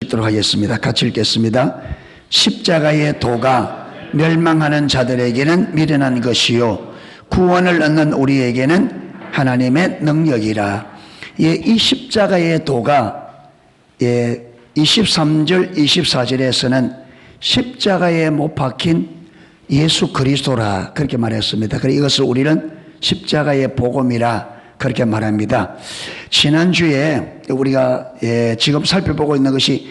읽도록 하겠습니다. 같이 읽겠습니다. 십자가의 도가 멸망하는 자들에게는 미련한 것이요 구원을 얻는 우리에게는 하나님의 능력이라. 이 십자가의 도가 23절 24절에서는 십자가에 못 박힌 예수 그리스도라 그렇게 말했습니다. 그래서 이것을 우리는 십자가의 복음이라 그렇게 말합니다. 지난주에 우리가 지금 살펴보고 있는 것이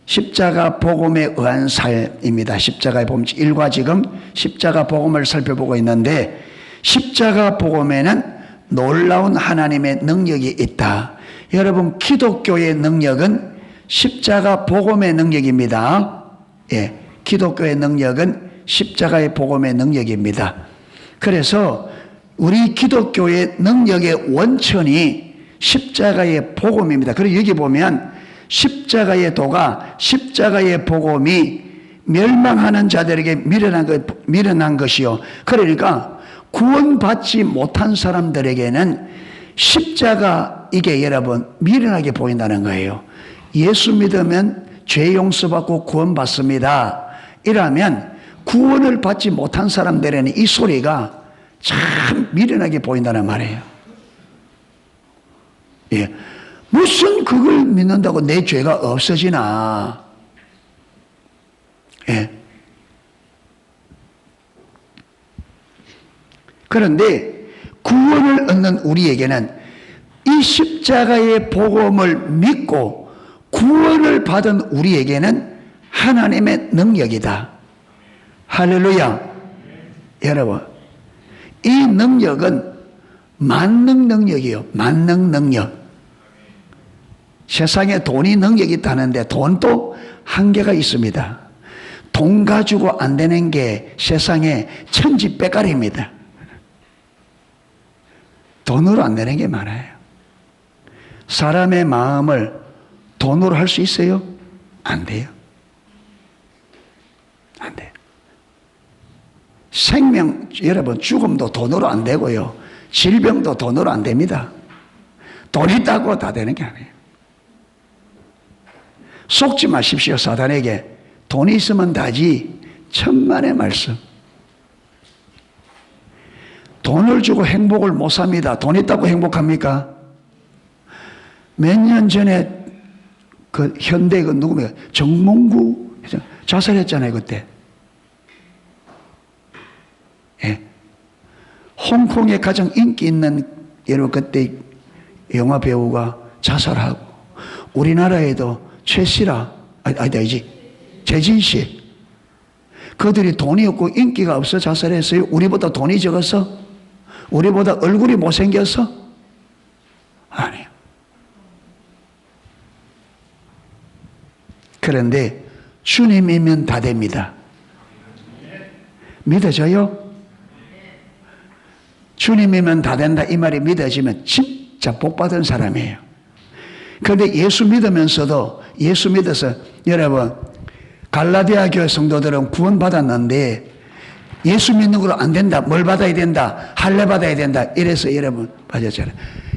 십자가 복음에 의한 삶입니다. 십자가의 복음 1과 지금 십자가 복음을 살펴보고 있는데, 십자가 복음에는 놀라운 하나님의 능력이 있다. 여러분, 기독교의 능력은 십자가 복음의 능력입니다. 기독교의 능력은 십자가의 복음의 능력입니다. 그래서 우리 기독교의 능력의 원천이 십자가의 복음입니다. 그리고 여기 보면 십자가의 도가, 십자가의 복음이 멸망하는 자들에게 미련한 것이요. 그러니까 구원받지 못한 사람들에게는 십자가, 이게 여러분 미련하게 보인다는 거예요. 예수 믿으면 죄 용서받고 구원받습니다. 이라면 구원을 받지 못한 사람들에게는 이 소리가 참 미련하게 보인다는 말이에요. 무슨 그걸 믿는다고 내 죄가 없어지나. 그런데 구원을 얻는 우리에게는 이 십자가의 복음을 믿고 구원을 받은 우리에게는 하나님의 능력이다. 할렐루야. 여러분, 이 능력은 만능 능력이에요. 만능 능력. 세상에 돈이 능력이 있다는데 돈도 한계가 있습니다. 돈 가지고 안 되는 게 세상에 천지백갈입니다. 돈으로 안 되는 게 많아요. 사람의 마음을 돈으로 할 수 있어요? 안 돼요. 안 돼요. 생명, 여러분, 죽음도 돈으로 안 되고요. 질병도 돈으로 안 됩니다. 돈 있다고 다 되는 게 아니에요. 속지 마십시오, 사단에게. 돈이 있으면 다지. 천만의 말씀. 돈을 주고 행복을 못 삽니다. 돈 있다고 행복합니까? 몇 년 전에 그 현대 그 누구입니까? 정몽구 자살했잖아요, 그때. 홍콩에 가장 인기 있는 여러분 그때 영화 배우가 자살하고, 우리나라에도 최씨라 재진씨, 그들이 돈이 없고 인기가 없어 자살했어요? 우리보다 돈이 적어서? 우리보다 얼굴이 못생겨서? 아니에요. 그런데 주님이면 다 됩니다. 믿어져요? 주님이면 다 된다, 이 말이 믿어지면 진짜 복받은 사람이에요. 그런데 예수 믿으면서도, 예수 믿어서, 여러분, 갈라디아 교회 성도들은 구원받았는데 예수 믿는 걸로 안 된다. 뭘 받아야 된다? 할례 받아야 된다. 이래서 여러분 빠졌잖아요.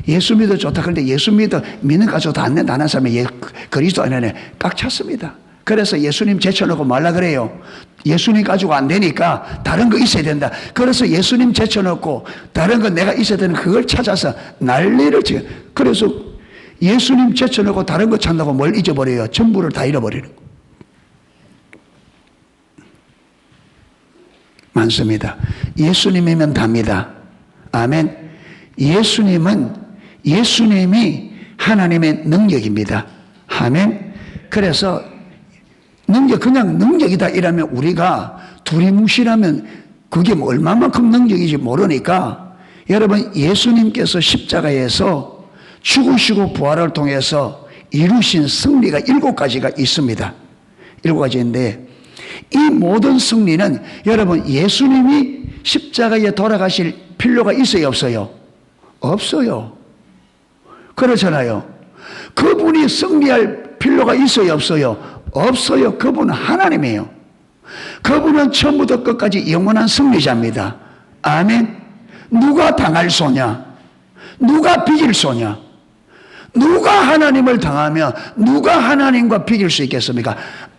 예수 믿어 좋다. 그런데 예수 믿는 가지고 다 안 된다 하는 사람이 그리스도 안에 꽉 찼습니다. 그래서 예수님 제쳐놓고 말라 그래요. 예수님 가지고 안 되니까 다른 거 있어야 된다. 그래서 예수님 제쳐놓고 다른 거 내가 있어야 되는 그걸 찾아서 난리를 치고, 그래서 예수님 제쳐놓고 다른 거 찾는다고 뭘 잊어버려요? 전부를 다 잃어버리는 거 많습니다. 예수님이면 답니다. 아멘. 예수님이 하나님의 능력입니다. 아멘. 그래서 그냥 능력이다 이러면 우리가 두리뭉실하면 그게 뭐 얼마만큼 능력인지 모르니까, 여러분, 예수님께서 십자가에서 죽으시고 부활을 통해서 이루신 승리가 7가지가 있습니다. 7가지인데 이 모든 승리는 여러분 예수님이 십자가에 돌아가실 필요가 있어요, 없어요? 없어요. 그렇잖아요. 그분이 승리할 필요가 있어요, 없어요? 없어요. 그분은 하나님이에요. 그분은 처음부터 끝까지 영원한 승리자입니다. 아멘. 누가 당할 소냐? 누가 비길 소냐? 누가 하나님을 당하며 누가 하나님과 비길 수 있겠습니까?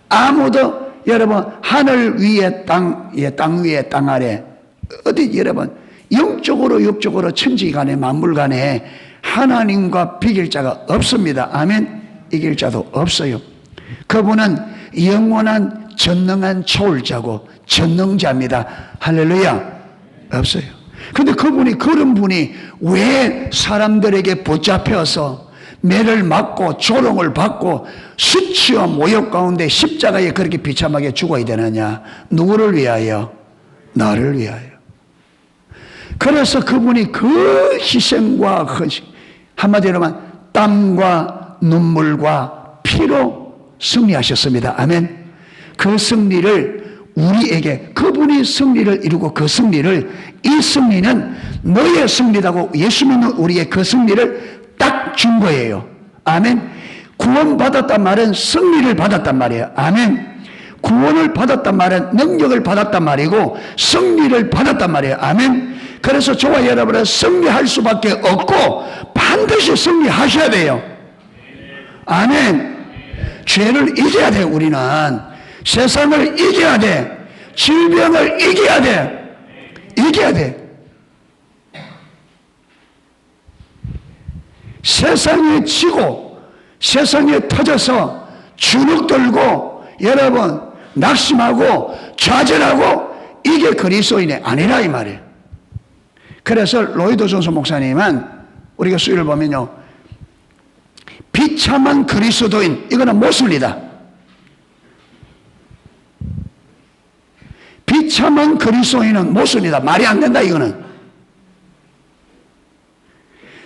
아무도. 여러분, 하늘 위에 땅 위에 땅 아래, 어디 여러분 영적으로 육적으로 천지간에 만물간에 하나님과 비길 자가 없습니다. 아멘. 이길 자도 없어요. 그분은 영원한 전능한 초월자고 전능자입니다. 할렐루야. 없어요. 근데 그분이, 그런 분이 왜 사람들에게 붙잡혀서 매를 맞고 조롱을 받고 수치와 모욕 가운데 십자가에 그렇게 비참하게 죽어야 되느냐? 누구를 위하여? 나를 위하여. 그래서 그분이 그 희생과 헌신, 한마디로 하면 땀과 눈물과 피로 승리하셨습니다. 아멘. 그 승리를 우리에게, 그분이 승리를 이루고 그 승리를, 이 승리는 너의 승리라고 예수 믿는 우리의 그 승리를 딱 준 거예요. 아멘. 구원받았단 말은 승리를 받았단 말이에요. 아멘. 구원을 받았단 말은 능력을 받았단 말이고 승리를 받았단 말이에요. 아멘. 그래서 저와 여러분은 승리할 수밖에 없고 반드시 승리하셔야 돼요. 아멘. 죄를 이겨야 돼. 우리는 세상을 이겨야 돼. 질병을 이겨야 돼. 이겨야 돼. 세상에 지고 세상에 터져서 주눅 들고 여러분 낙심하고 좌절하고 이게 그리스도인이 아니라 이 말이에요. 그래서 로이드 존슨 목사님은 우리가 수요일 보면요, 비참한 그리스도인, 이거는 모순이다. 비참한 그리스도인은 모순이다. 말이 안 된다. 이거는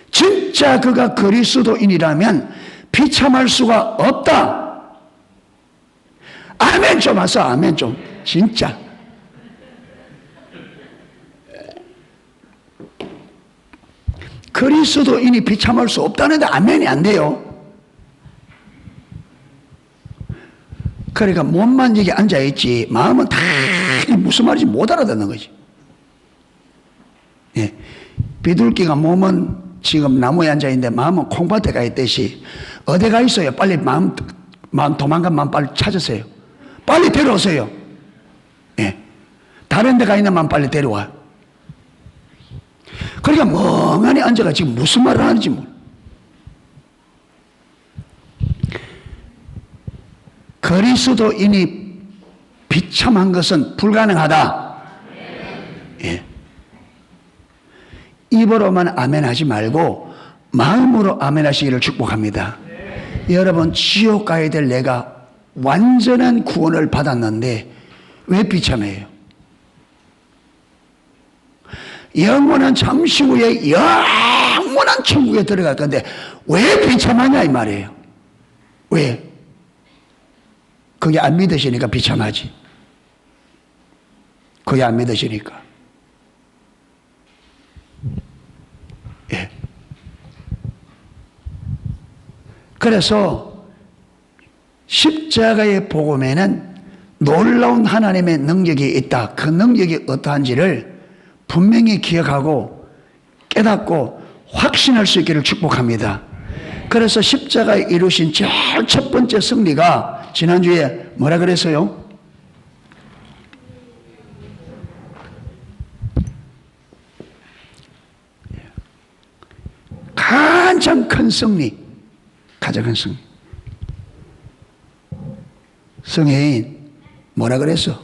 진짜 그가 그리스도인이라면 비참할 수가 없다. 아멘 좀 하세요. 아멘 좀. 진짜. 그리스도인이 비참할 수 없다는데 아멘이 안 돼요. 그러니까 몸만 여기 앉아있지 마음은 다 무슨 말인지 못 알아듣는 거지. 예. 비둘기가 몸은 지금 나무에 앉아있는데 마음은 콩밭에 가 있듯이 어디 가 있어요? 빨리 마음 도망간 마음 빨리 찾으세요. 빨리 데려오세요. 예. 다른 데 가 있는 마음 빨리 데려와. 그러니까 멍하니 앉아가 지금 무슨 말을 하는지 모르. 그리스도인이 비참한 것은 불가능하다. 예. 입으로만 아멘 하지 말고 마음으로 아멘 하시기를 축복합니다. 여러분, 지옥 가야 될 내가 완전한 구원을 받았는데 왜 비참해요? 영원한 잠시 후에 영원한 천국에 들어갈 건데 왜 비참하냐 이 말이에요. 왜? 그게 안 믿으시니까 비참하지. 그게 안 믿으시니까. 예. 그래서 십자가의 복음에는 놀라운 하나님의 능력이 있다. 그 능력이 어떠한지를 분명히 기억하고 깨닫고 확신할 수 있기를 축복합니다. 그래서 십자가에 이루신 제일 첫 번째 승리가 지난주에 뭐라 그랬어요? 가장 큰 승리, 가장 큰 승리. 성혜인 뭐라 그랬어?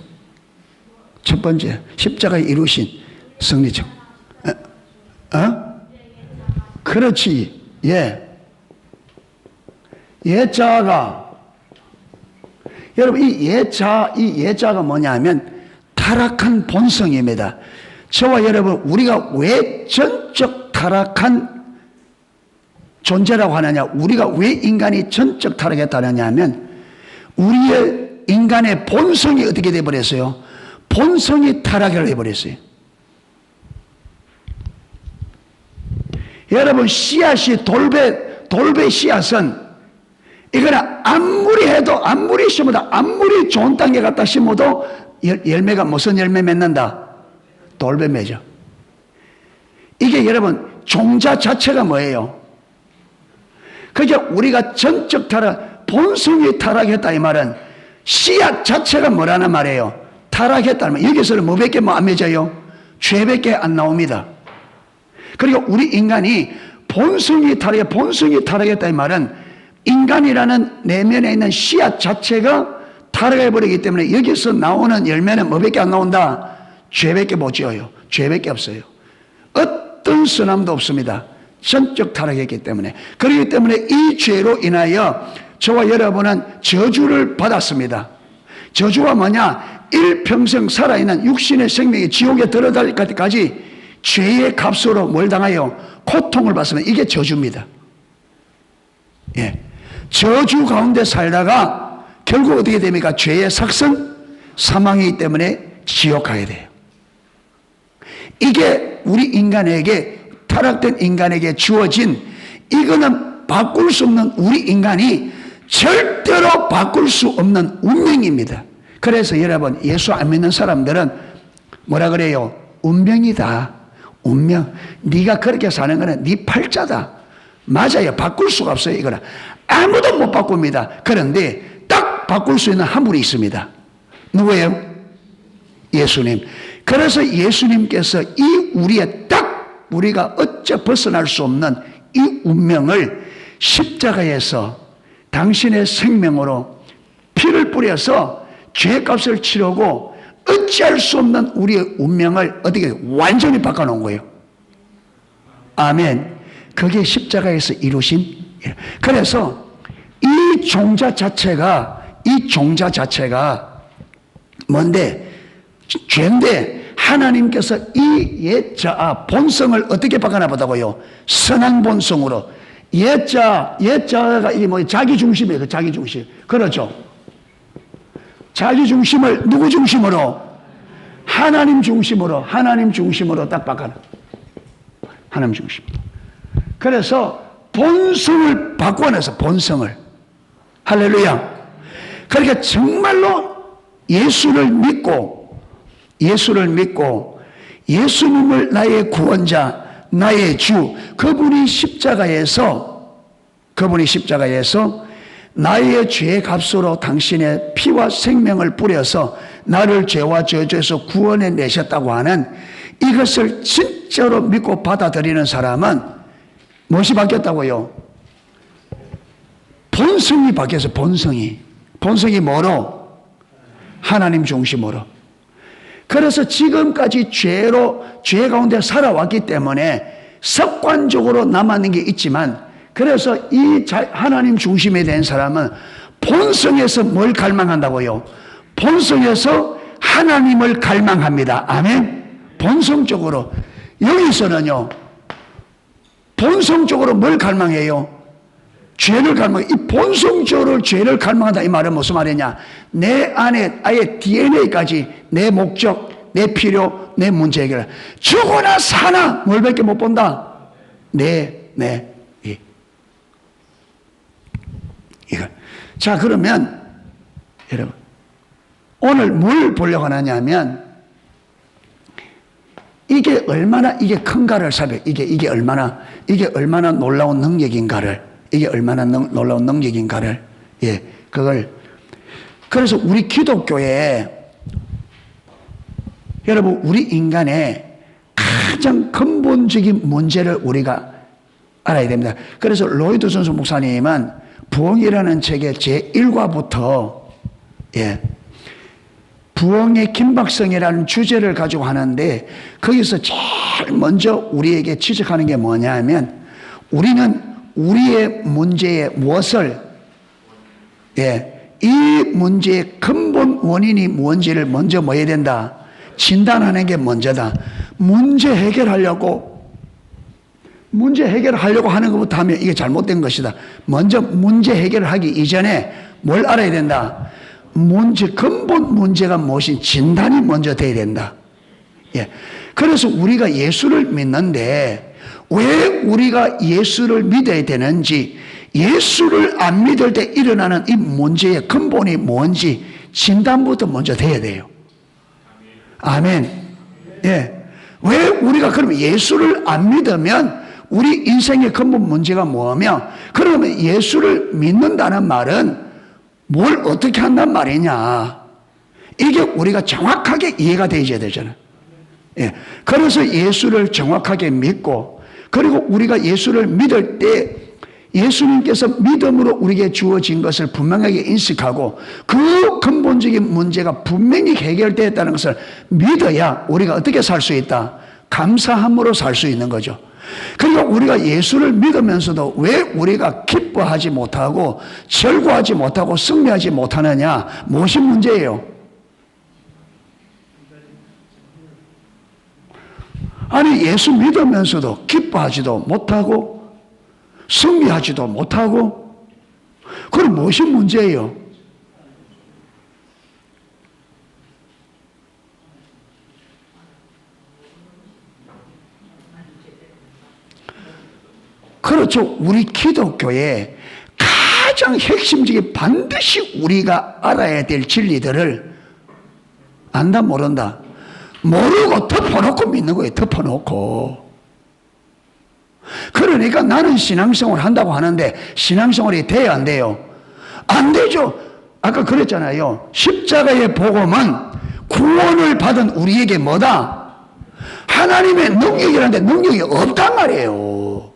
첫 번째 십자가에 이루신 승리죠. 그렇지. 예. 예자가, 여러분 이 예자가 뭐냐면 타락한 본성입니다. 저와 여러분, 우리가 왜 전적 타락한 존재라고 하느냐, 우리가 왜 인간이 전적 타락했다느냐 하면 우리의 인간의 본성이 어떻게 되어버렸어요? 본성이 타락을 해버렸어요. 여러분, 씨앗이 돌배 씨앗은 이거는 아무리 해도, 아무리 심어도, 아무리 좋은 땅에 갖다 심어도 열매가 무슨 열매 맺는다? 돌배 맺어. 이게 여러분 종자 자체가 뭐예요? 그러니까 우리가 전적 타락, 본성이 타락했다 이 말은 씨앗 자체가 뭐라는 말이에요? 타락했다는 말. 여기서는 뭐밖에 안 맺어요? 죄밖에 안 나옵니다. 그리고 우리 인간이 본성이 타락했다 이 말은 인간이라는 내면에 있는 씨앗 자체가 타락해버리기 때문에 여기서 나오는 열매는 뭐밖에 안 나온다? 죄밖에 못 지어요. 죄밖에 없어요. 어떤 선함도 없습니다. 전적 타락했기 때문에. 그렇기 때문에 이 죄로 인하여 저와 여러분은 저주를 받았습니다. 저주가 뭐냐? 일평생 살아있는 육신의 생명이 지옥에 들어갈 때까지 죄의 값으로 뭘 당하여 고통을 받으면 이게 저주입니다. 예. 저주 가운데 살다가 결국 어떻게 됩니까? 죄의 삭선, 사망이기 때문에 지옥 가야 돼요. 이게 우리 인간에게, 타락된 인간에게 주어진, 이거는 바꿀 수 없는, 우리 인간이 절대로 바꿀 수 없는 운명입니다. 그래서 여러분, 예수 안 믿는 사람들은 뭐라 그래요? 운명이다. 운명. 네가 그렇게 사는 거는 네 팔자다. 맞아요. 바꿀 수가 없어요. 이거는 아무도 못 바꿉니다. 그런데 딱 바꿀 수 있는 한 분이 있습니다. 누구예요? 예수님. 그래서 예수님께서 이 우리의 딱 우리가 어째 벗어날 수 없는 이 운명을 십자가에서 당신의 생명으로 피를 뿌려서 죄값을 치르고 어찌할 수 없는 우리의 운명을 어떻게 완전히 바꿔놓은 거예요. 아멘. 그게 십자가에서 이루신 일. 그래서 이 종자 자체가 뭔데? 죄인데 하나님께서 이 옛자 본성을 어떻게 바꿔놔보다고요? 선한 본성으로. 옛자가 이게 뭐 자기 중심이에요. 자기 중심. 그렇죠. 자기 중심을 누구 중심으로? 하나님 중심으로 딱 바꿔놔. 하나님 중심. 그래서 본성을 바꿔내서 본성을. 할렐루야. 그러니까 정말로 예수를 믿고 예수님을 나의 구원자, 나의 주, 그분이 십자가에서 나의 죄의 값으로 당신의 피와 생명을 뿌려서 나를 죄와 저주에서 구원해 내셨다고 하는 이것을 진짜로 믿고 받아들이는 사람은 무엇이 바뀌었다고요? 본성이 바뀌어서 본성이 뭐로? 하나님 중심으로. 그래서 지금까지 죄 가운데 살아왔기 때문에 습관적으로 남아있는 게 있지만, 그래서 이 하나님 중심에 대한 사람은 본성에서 뭘 갈망한다고요? 본성에서 하나님을 갈망합니다. 아멘. 본성적으로. 여기서는요, 본성적으로 뭘 갈망해요? 죄를 갈망해. 이 본성적으로 죄를 갈망한다. 이 말은 무슨 말이냐? 내 안에 아예 DNA까지 내 목적, 내 필요, 내 문제 해결. 죽거나 사나 뭘밖에 못 본다. 이거. 자, 그러면 여러분 오늘 뭘 보려고 하냐면 이게 얼마나 큰가를 살펴. 이게 얼마나 놀라운 능력인가를. 그걸. 그래서 우리 기독교에 여러분, 우리 인간의 가장 근본적인 문제를 우리가 알아야 됩니다. 그래서 로이드 존슨 목사님은 부흥이라는 책의 제1과부터 부흥의 긴박성이라는 주제를 가지고 하는데, 거기서 제일 먼저 우리에게 지적하는 게 뭐냐 하면, 우리는 우리의 문제의 무엇을, 이 문제의 근본 원인이 뭔지를 먼저 뭐 해야 된다? 진단하는 게 먼저다. 문제 해결하려고 하는 것부터 하면 이게 잘못된 것이다. 먼저 문제 해결을 하기 이전에 뭘 알아야 된다? 근본 문제가 무엇인 진단이 먼저 돼야 된다. 그래서 우리가 예수를 믿는데 왜 우리가 예수를 믿어야 되는지, 예수를 안 믿을 때 일어나는 이 문제의 근본이 뭔지 진단부터 먼저 돼야 돼요. 아멘. 왜 우리가 그러면 예수를 안 믿으면 우리 인생의 근본 문제가 뭐며, 그러면 예수를 믿는다는 말은 뭘 어떻게 한단 말이냐. 이게 우리가 정확하게 이해가 되어야 되잖아요. 예. 그래서 예수를 정확하게 믿고, 그리고 우리가 예수를 믿을 때 예수님께서 믿음으로 우리에게 주어진 것을 분명하게 인식하고 그 근본적인 문제가 분명히 해결되었다는 것을 믿어야 우리가 어떻게 살 수 있다? 감사함으로 살 수 있는 거죠. 그리고 우리가 예수를 믿으면서도 왜 우리가 기뻐하지 못하고 절구하지 못하고 승리하지 못하느냐? 무엇이 문제예요? 아니, 예수 믿으면서도 기뻐하지도 못하고 승리하지도 못하고, 그럼 무엇이 문제예요? 그렇죠. 우리 기독교의 가장 핵심적인 반드시 우리가 알아야 될 진리들을 안다 모른다? 모르고 덮어놓고 믿는 거예요. 덮어놓고. 그러니까 나는 신앙생활 한다고 하는데 신앙생활이 돼야 안 돼요? 안 되죠. 아까 그랬잖아요. 십자가의 복음은 구원을 받은 우리에게 뭐다? 하나님의 능력이라는데 능력이 없단 말이에요.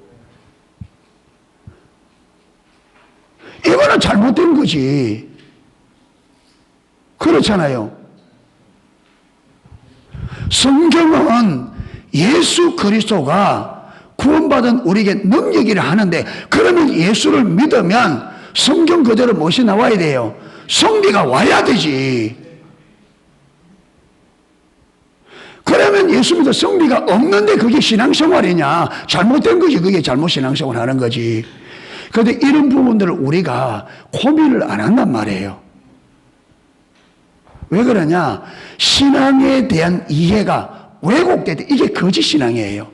이거는 잘못된 거지. 그렇잖아요. 성경은 예수 그리스도가 구원받은 우리에게 능력이라 하는데, 그러면 예수를 믿으면 성경 그대로 무엇이 나와야 돼요? 성리가 와야 되지. 그러면 예수 믿어 성리가 없는데 그게 신앙생활이냐? 잘못된 거지. 그게 잘못 신앙생활 하는 거지. 그런데 이런 부분들을 우리가 고민을 안 한단 말이에요. 왜 그러냐? 신앙에 대한 이해가 왜곡되대. 이게 거짓 신앙이에요.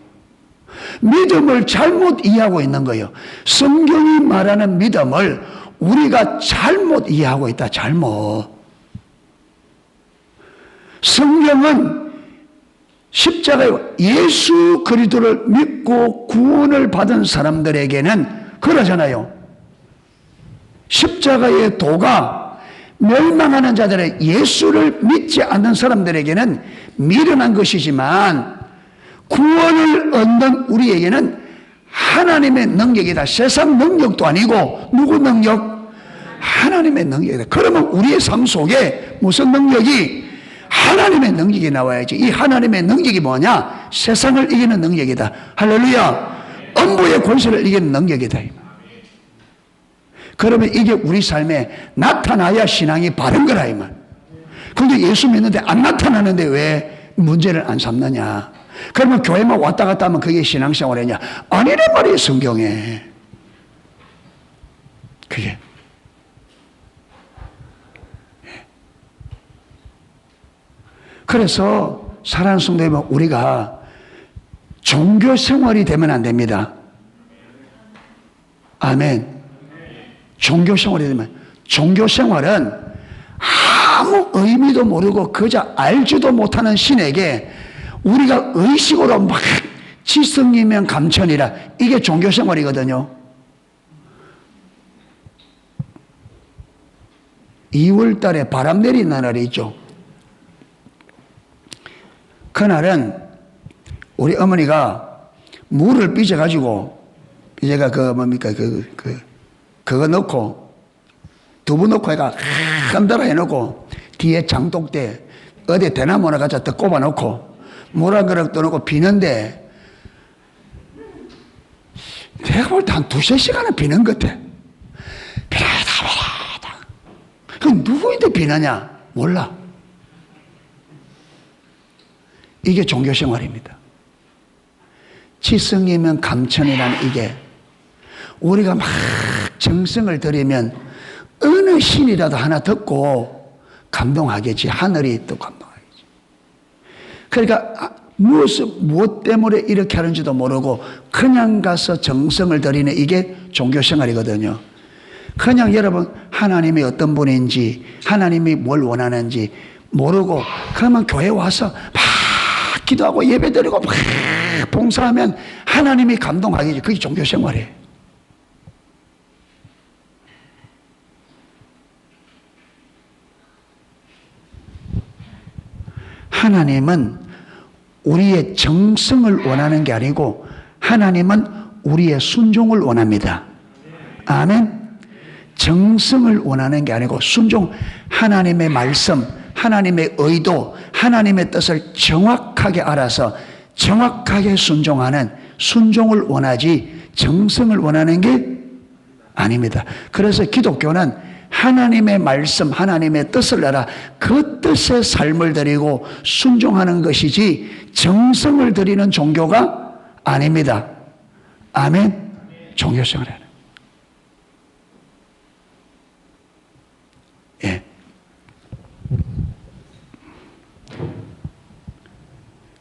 믿음을 잘못 이해하고 있는 거예요. 성경이 말하는 믿음을 우리가 잘못 이해하고 있다. 잘못. 성경은 십자가에 예수 그리스도를 믿고 구원을 받은 사람들에게는 그러잖아요. 십자가의 도가 멸망하는 자들의 예수를 믿지 않는 사람들에게는 미련한 것이지만 구원을 얻는 우리에게는 하나님의 능력이다. 세상 능력도 아니고 누구 능력? 하나님의 능력이다. 그러면 우리의 삶 속에 무슨 능력이? 하나님의 능력이 나와야지. 이 하나님의 능력이 뭐냐? 세상을 이기는 능력이다. 할렐루야. 음부의 권세를 이기는 능력이다. 그러면 이게 우리 삶에 나타나야 신앙이 바른 거라 이 말. 그런데 예수 믿는데 안 나타나는데 왜 문제를 안 삼느냐? 그러면 교회만 왔다 갔다 하면 그게 신앙생활이냐? 아니란 말이에요, 성경에. 그게. 그래서 사랑하는 성도 여러분, 우리가 종교생활이 되면 안 됩니다. 아멘. 종교생활이 되면, 종교생활은 아무 의미도 모르고 그저 알지도 못하는 신에게 우리가 의식으로 막 지성이면 감천이라, 이게 종교생활이거든요. 2월 달에 바람 내리는 날이 있죠. 그날은 우리 어머니가 물을 빚어가지고, 빚어가 그거 넣고, 두부 넣고 해가 흔들어 해놓고, 뒤에 장독대, 어디 대나무 하나 가서 더 꼽아 놓고, 물 한 그릇 떠놓고 비는데, 내가 볼 때 한 2-3시간은 비는 것 같아. 비라다. 그 누구인데 비느냐? 몰라. 이게 종교생활입니다. 지성이면 감천이라는 이게, 우리가 막 정성을 들이면 어느 신이라도 하나 듣고 감동하겠지. 하늘이 또 감동하겠지. 그러니까 무엇 때문에 이렇게 하는지도 모르고 그냥 가서 정성을 들이는 이게 종교생활이거든요. 그냥 여러분 하나님이 어떤 분인지, 하나님이 뭘 원하는지 모르고 그러면 교회 와서 막 기도하고 예배드리고 막 봉사하면 하나님이 감동하겠지. 그게 종교 생활이에요. 하나님은 우리의 정성을 원하는 게 아니고 하나님은 우리의 순종을 원합니다. 아멘. 정성을 원하는 게 아니고 순종, 하나님의 말씀, 하나님의 의도, 하나님의 뜻을 정확하게 알아서 정확하게 순종하는 순종을 원하지 정성을 원하는 게 아닙니다. 그래서 기독교는 하나님의 말씀, 하나님의 뜻을 알아 그 뜻의 삶을 드리고 순종하는 것이지 정성을 드리는 종교가 아닙니다. 아멘. 종교생활 하는. 예.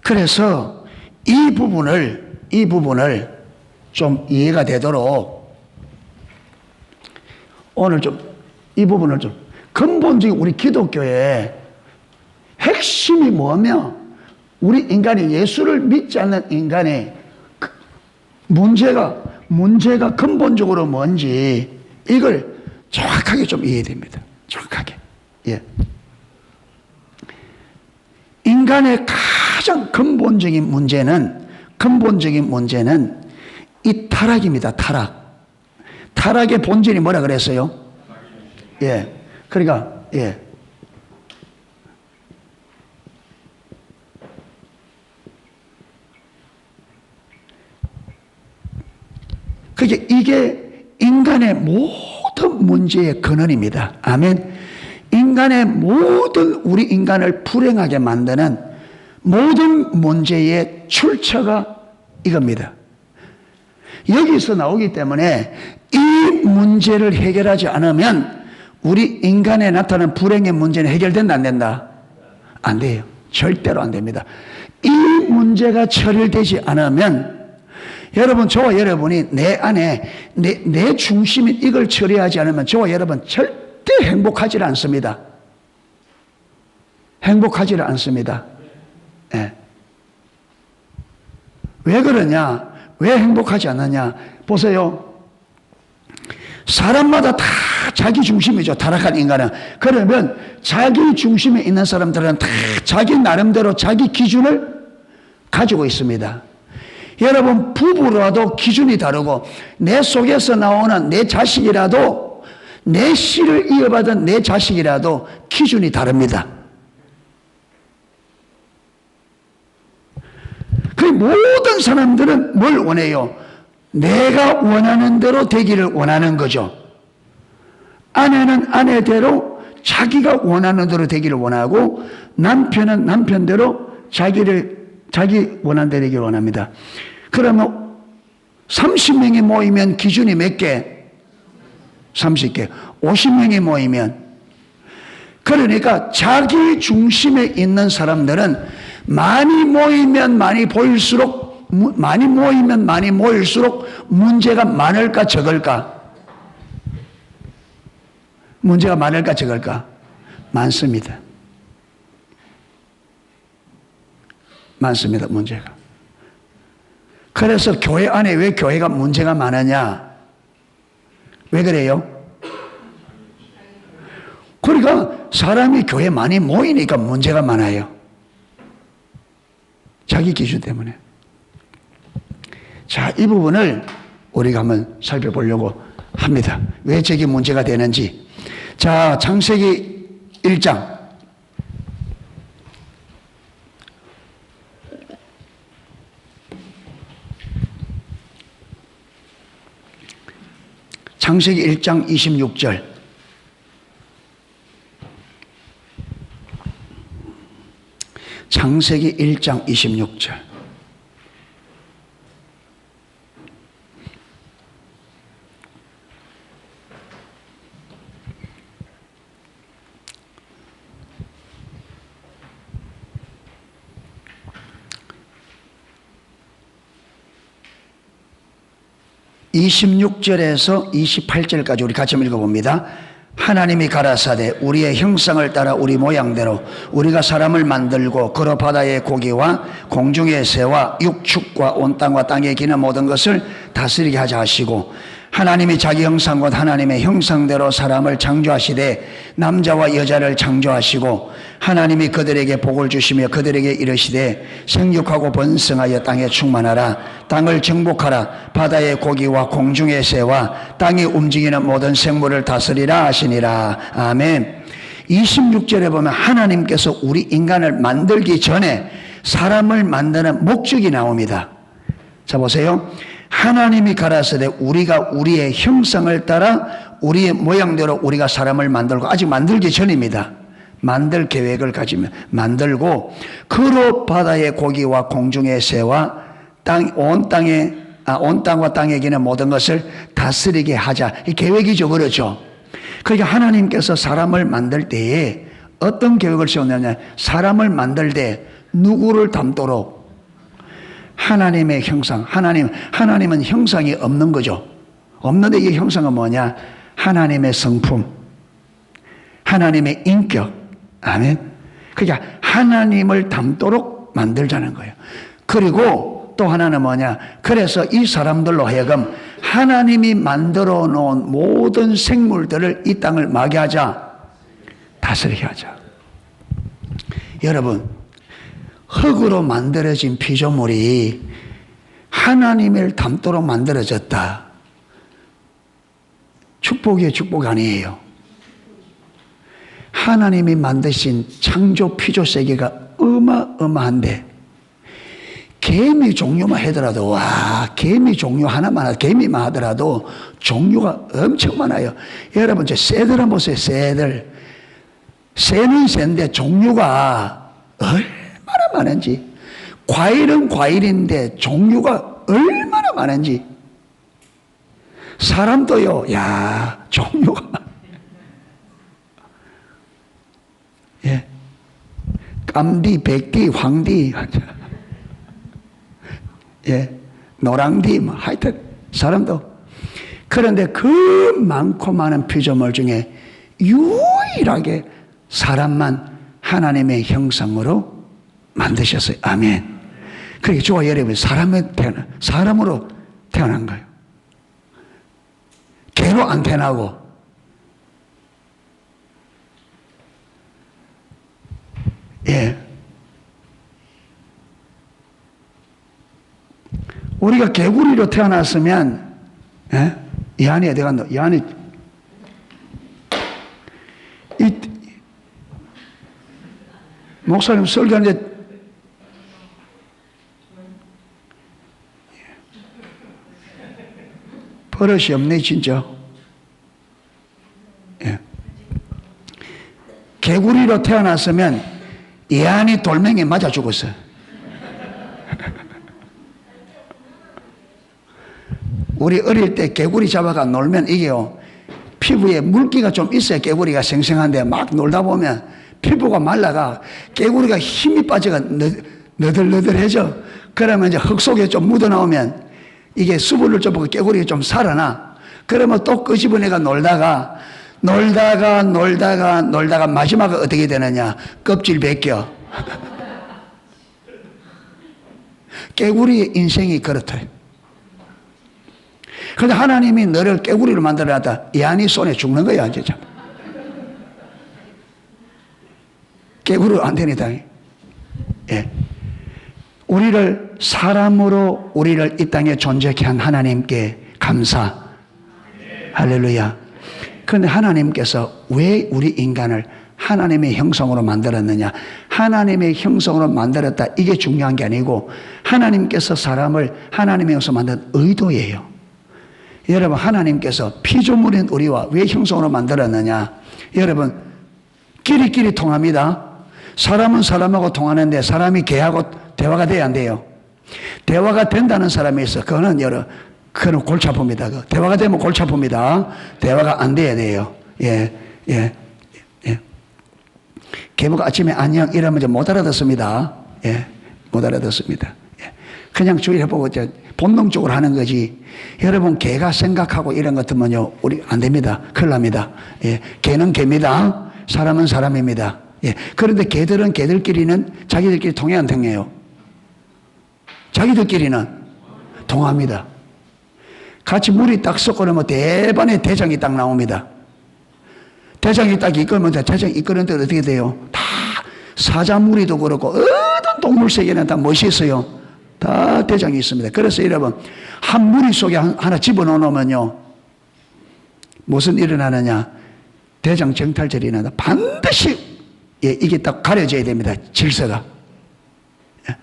그래서 이 부분을 좀 이해가 되도록 오늘 이 부분을 좀 근본적인 우리 기독교의 핵심이 뭐며 우리 인간이 예수를 믿지 않는 인간의 문제가 근본적으로 뭔지 이걸 정확하게 좀 이해됩니다. 정확하게. 예. 인간의 가장 근본적인 문제는 이 타락입니다. 타락의 본질이 뭐라 그랬어요? 예. 그러니까, 예. 이게 인간의 모든 문제의 근원입니다. 아멘. 인간의 우리 인간을 불행하게 만드는 모든 문제의 출처가 이겁니다. 여기서 나오기 때문에 이 문제를 해결하지 않으면 우리 인간에 나타나는 불행의 문제는 해결된다 안 된다? 안 돼요. 절대로 안 됩니다. 이 문제가 처리되지 않으면 여러분, 저와 여러분이 내 안에 내 중심인 이걸 처리하지 않으면 저와 여러분 절대 행복하지 않습니다. 행복하지 않습니다. 예. 왜 그러냐? 왜 행복하지 않느냐? 보세요. 사람마다 다 자기 중심이죠. 타락한 인간은. 그러면 자기 중심에 있는 사람들은 다 자기 나름대로 자기 기준을 가지고 있습니다. 여러분, 부부라도 기준이 다르고 내 속에서 나오는 내 자식이라도 내 씨를 이어받은 내 자식이라도 기준이 다릅니다. 그 모든 사람들은 뭘 원해요? 내가 원하는 대로 되기를 원하는 거죠. 아내는 아내대로 자기가 원하는 대로 되기를 원하고 남편은 남편대로 자기 원하는 대로 되기를 원합니다. 그러면 30명이 모이면 기준이 몇 개? 30개. 50명이 모이면. 그러니까 자기 중심에 있는 사람들은 많이 모이면 많이 모일수록 문제가 많을까 적을까? 문제가 많을까 적을까? 많습니다. 많습니다. 문제가. 그래서 교회 안에 왜 교회가 문제가 많으냐? 왜 그래요? 그러니까 사람이 교회에 많이 모이니까 문제가 많아요. 자기 기준 때문에. 자, 이 부분을 우리가 한번 살펴보려고 합니다. 왜 저게 문제가 되는지. 자, 창세기 1장. 창세기 1장 26절. 창세기 1장 26절. (26절에서 28절까지) 우리 같이 한번 읽어봅니다. 하나님이 가라사대 우리의 형상을 따라 우리 모양대로 우리가 사람을 만들고 그로 바다의 고기와 공중의 새와 육축과 온 땅과 땅에 기는 모든 것을 다스리게 하자 하시고, 하나님이 자기 형상 곧 하나님의 형상대로 사람을 창조하시되 남자와 여자를 창조하시고, 하나님이 그들에게 복을 주시며 그들에게 이르시되 생육하고 번성하여 땅에 충만하라. 땅을 정복하라. 바다의 고기와 공중의 새와 땅에 움직이는 모든 생물을 다스리라 하시니라. 아멘. 26절에 보면 하나님께서 우리 인간을 만들기 전에 사람을 만드는 목적이 나옵니다. 자, 보세요. 하나님이 가라사대 우리가 우리의 형상을 따라 우리의 모양대로 우리가 사람을 만들고, 아직 만들기 전입니다. 만들 계획을 가지면 만들고, 그로 바다의 고기와 공중의 새와 온 땅과 땅에 기는 모든 것을 다스리게 하자. 이 계획이죠. 그렇죠. 그러니까 하나님께서 사람을 만들 때에 어떤 계획을 세웠느냐. 사람을 만들 때 누구를 닮도록? 하나님의 형상. 하나님은 형상이 없는 거죠. 없는데 이 형상은 뭐냐? 하나님의 성품, 하나님의 인격. 아멘. 그러니까 하나님을 닮도록 만들자는 거예요. 그리고 또 하나는 뭐냐? 그래서 이 사람들로 하여금 하나님이 만들어 놓은 모든 생물들을 이 땅을 마게 하자, 다스리게 하자. 여러분, 흙으로 만들어진 피조물이 하나님을 닮도록 만들어졌다. 축복이에요, 축복 아니에요? 하나님이 만드신 창조 피조 세계가 어마어마한데, 개미 종류만 하더라도, 와, 개미 종류 하나만, 개미만 하더라도 종류가 엄청 많아요. 여러분, 저 새들 한번 보세요, 새들. 새는 새인데 종류가 얼마나 많은지. 과일은 과일인데 종류가 얼마나 많은지. 사람도요, 야, 종류가 많아요. 예. 깜디, 백디, 황디, 예, 노랑디, 뭐, 하여튼, 사람도. 그런데 그 많고 많은 피조물 중에 유일하게 사람만 하나님의 형상으로 만드셨어요. 아멘. 그러니까 저와 여러분이 사람으로 태어난 거예요. 개로 안 태어나고. 예. 우리가 개구리로 태어났으면, 예? 이 안에 어디 갔노? 이 안에, 목사님 설교하는데, 버릇이 없네, 진짜. 예. 개구리로 태어났으면, 이 안이 돌멩이에 맞아 죽었어. 우리 어릴 때 개구리 잡아가 놀면 이게요, 피부에 물기가 좀 있어야 개구리가 생생한데 막 놀다 보면 피부가 말라가 개구리가 힘이 빠져가 너덜너덜해져. 그러면 이제 흙 속에 좀 묻어 나오면 이게 수분을 좀 보고 개구리가 좀 살아나. 그러면 또 끄집어내가 놀다가 마지막에 어떻게 되느냐? 껍질 벗겨. 개구리의 인생이 그렇다. 그런데 하나님이 너를 개구리로 만들어놨다. 이 안이 손에 죽는 거야, 진짜. 개구리 안 되니다. 예. 우리를 사람으로 우리를 이 땅에 존재케 한 하나님께 감사. 할렐루야. 그런데 하나님께서 왜 우리 인간을 하나님의 형상으로 만들었느냐? 하나님의 형상으로 만들었다. 이게 중요한 게 아니고 하나님께서 사람을 하나님의 형상으로 만든 의도예요. 여러분, 하나님께서 피조물인 우리와 왜 형상으로 만들었느냐? 여러분, 끼리끼리 통합니다. 사람은 사람하고 통하는데 사람이 개하고 대화가 돼야 안 돼요. 대화가 된다는 사람이 있어. 그거는 골치 아픕니다. 대화가 되면 골치 아픕니다. 대화가 안 돼야 돼요. 예. 개보가 아침에 안녕 이러면 못 알아듣습니다. 예. 못 알아듣습니다. 예. 그냥 주의해보고 본능적으로 하는 거지. 여러분, 개가 생각하고 이런 것 같으면요, 우리 안 됩니다. 큰일 납니다. 예, 개는 개입니다. 사람은 사람입니다. 예, 그런데 개들은 개들끼리는 자기들끼리 통해 안 통해요? 자기들끼리는 통합니다. 같이 물이 딱 섞어놓으면 대반의 대장이 딱 나옵니다. 대장이 딱 이끌면 대장이 이끄는 데 어떻게 돼요? 다 사자무리도 그렇고 어떤 동물 세계는 다 무엇이 있어요? 다 대장이 있습니다. 그래서 여러분, 한 무리 속에 하나 집어넣으면요, 무슨 일어나느냐? 대장 정탈절이 일어나다. 반드시, 예, 이게 딱 가려져야 됩니다. 질서가. 예,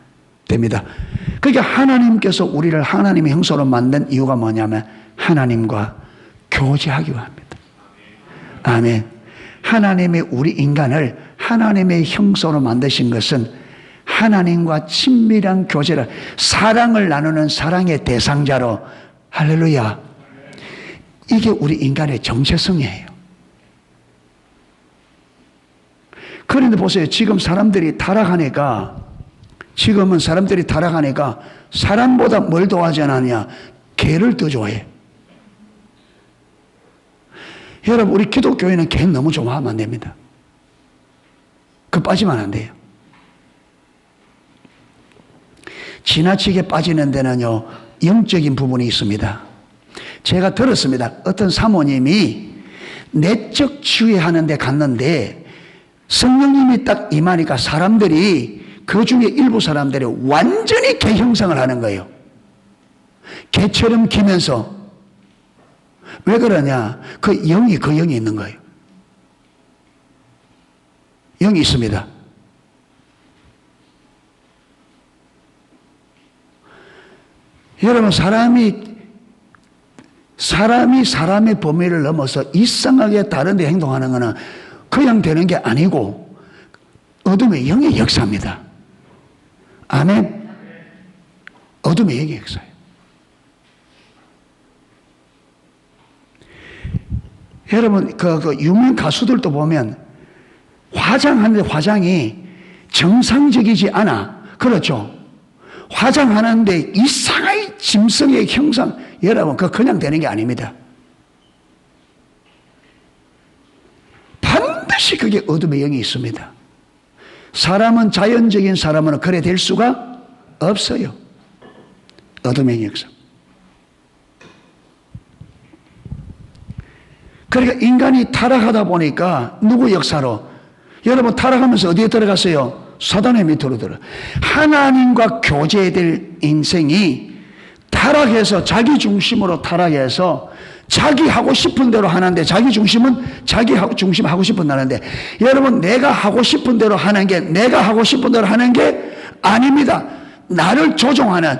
됩니다. 그러니까 하나님께서 우리를 하나님의 형상으로 만든 이유가 뭐냐면 하나님과 교제하기 위함입니다. 아멘. 하나님이 우리 인간을 하나님의 형상으로 만드신 것은 하나님과 친밀한 교제를, 사랑을 나누는 사랑의 대상자로, 할렐루야. 이게 우리 인간의 정체성이에요. 그런데 보세요. 지금은 사람들이 타락하니까 사람보다 뭘 좋아하지 않느냐? 개를 더 좋아해. 여러분, 우리 기독교회는 개 너무 좋아하면 안 됩니다. 그 빠지면 안 돼요. 지나치게 빠지는 데는요, 영적인 부분이 있습니다. 제가 들었습니다. 어떤 사모님이 내적 치유하는 데 갔는데 성령님이 딱 임하니까 사람들이, 그 중에 일부 사람들이 완전히 개 형상을 하는 거예요. 개처럼 기면서. 왜 그러냐? 그 영이 있는 거예요. 영이 있습니다. 여러분, 사람이 사람의 범위를 넘어서 이상하게 다른 데 행동하는 것은 그냥 되는 게 아니고 어둠의 영의 역사입니다. 아멘. 어둠의 영의 역사예요. 여러분, 그 유명 가수들도 보면 화장하는데 화장이 정상적이지 않아. 그렇죠? 화장하는데 이상하게 짐승의 형상, 여러분, 그거 그냥 되는 게 아닙니다. 반드시 그게 어둠의 영이 있습니다. 사람은, 자연적인 사람은 그래 될 수가 없어요. 어둠의 영의 역사. 그러니까 인간이 타락하다 보니까 누구 역사로? 여러분, 타락하면서 어디에 들어갔어요? 사단의 밑으로 들어. 하나님과 교제될 인생이 타락해서, 자기 중심으로 타락해서 자기 하고 싶은 대로 하는데, 자기 중심은 자기 중심 하고 싶은 대로 하는데, 여러분, 내가 하고 싶은 대로 하는 게 내가 하고 싶은 대로 하는 게 아닙니다. 나를 조종하는,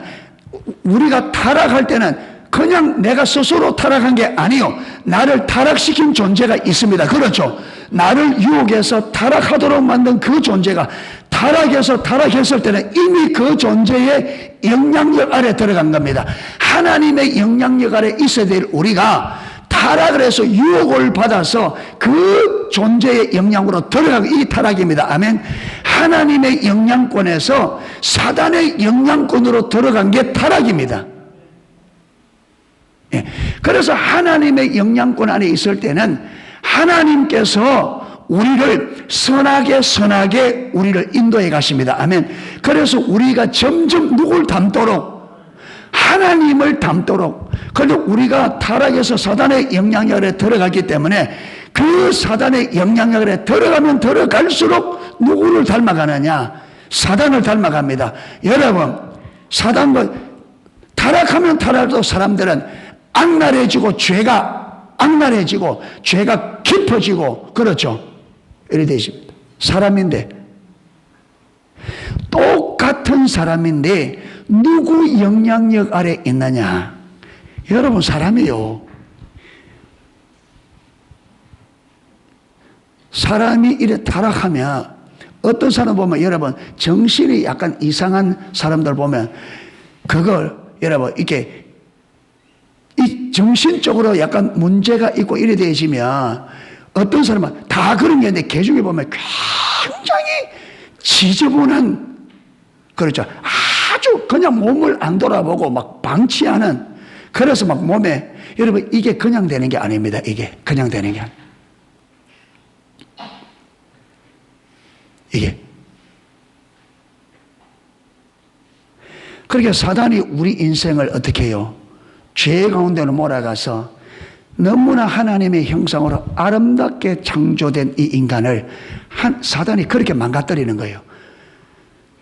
우리가 타락할 때는 그냥 내가 스스로 타락한 게 아니요, 나를 타락시킨 존재가 있습니다. 그렇죠? 나를 유혹해서 타락하도록 만든 그 존재가 타락했을 때는 이미 그 존재의 영향력 아래 들어간 겁니다. 하나님의 영향력 아래 있어야 될 우리가 타락을 해서 유혹을 받아서 그 존재의 영향으로 들어가고, 이 타락입니다. 아멘. 하나님의 영향권에서 사단의 영향권으로 들어간 게 타락입니다. 예. 그래서 하나님의 영향권 안에 있을 때는 하나님께서 우리를 선하게 우리를 인도해 가십니다. 아멘. 그래서 우리가 점점 누굴 닮도록? 하나님을 닮도록. 그런데 우리가 타락해서 사단의 영향력 아래 들어가기 때문에 그 사단의 영향력 아래 들어가면 들어갈수록 누구를 닮아가느냐? 사단을 닮아갑니다. 여러분, 타락하면 타락도 사람들은 악랄해지고 죄가 깊어지고, 그렇죠? 이래 되십니다. 사람인데, 똑같은 사람인데 누구 영향력 아래 있느냐? 여러분, 사람이요, 사람이 이래 타락하면, 어떤 사람 보면, 여러분, 정신이 약간 이상한 사람들 보면 그걸, 여러분, 이렇게 이 정신적으로 약간 문제가 있고 이래 되시면, 어떤 사람은 다 그런 게 있는데, 개 중에 보면 굉장히 지저분한, 그렇죠, 아주 그냥 그냥 몸을 안 돌아보고 막 방치하는, 그래서 막 몸에, 여러분 이게 그냥 되는 게 아닙니다. 이게 그냥 되는 게 아니에요. 이게. 그러니까 사단이 우리 인생을 어떻게 해요? 죄 가운데로 몰아가서 너무나 하나님의 형상으로 아름답게 창조된 이 인간을 사단이 그렇게 망가뜨리는 거예요.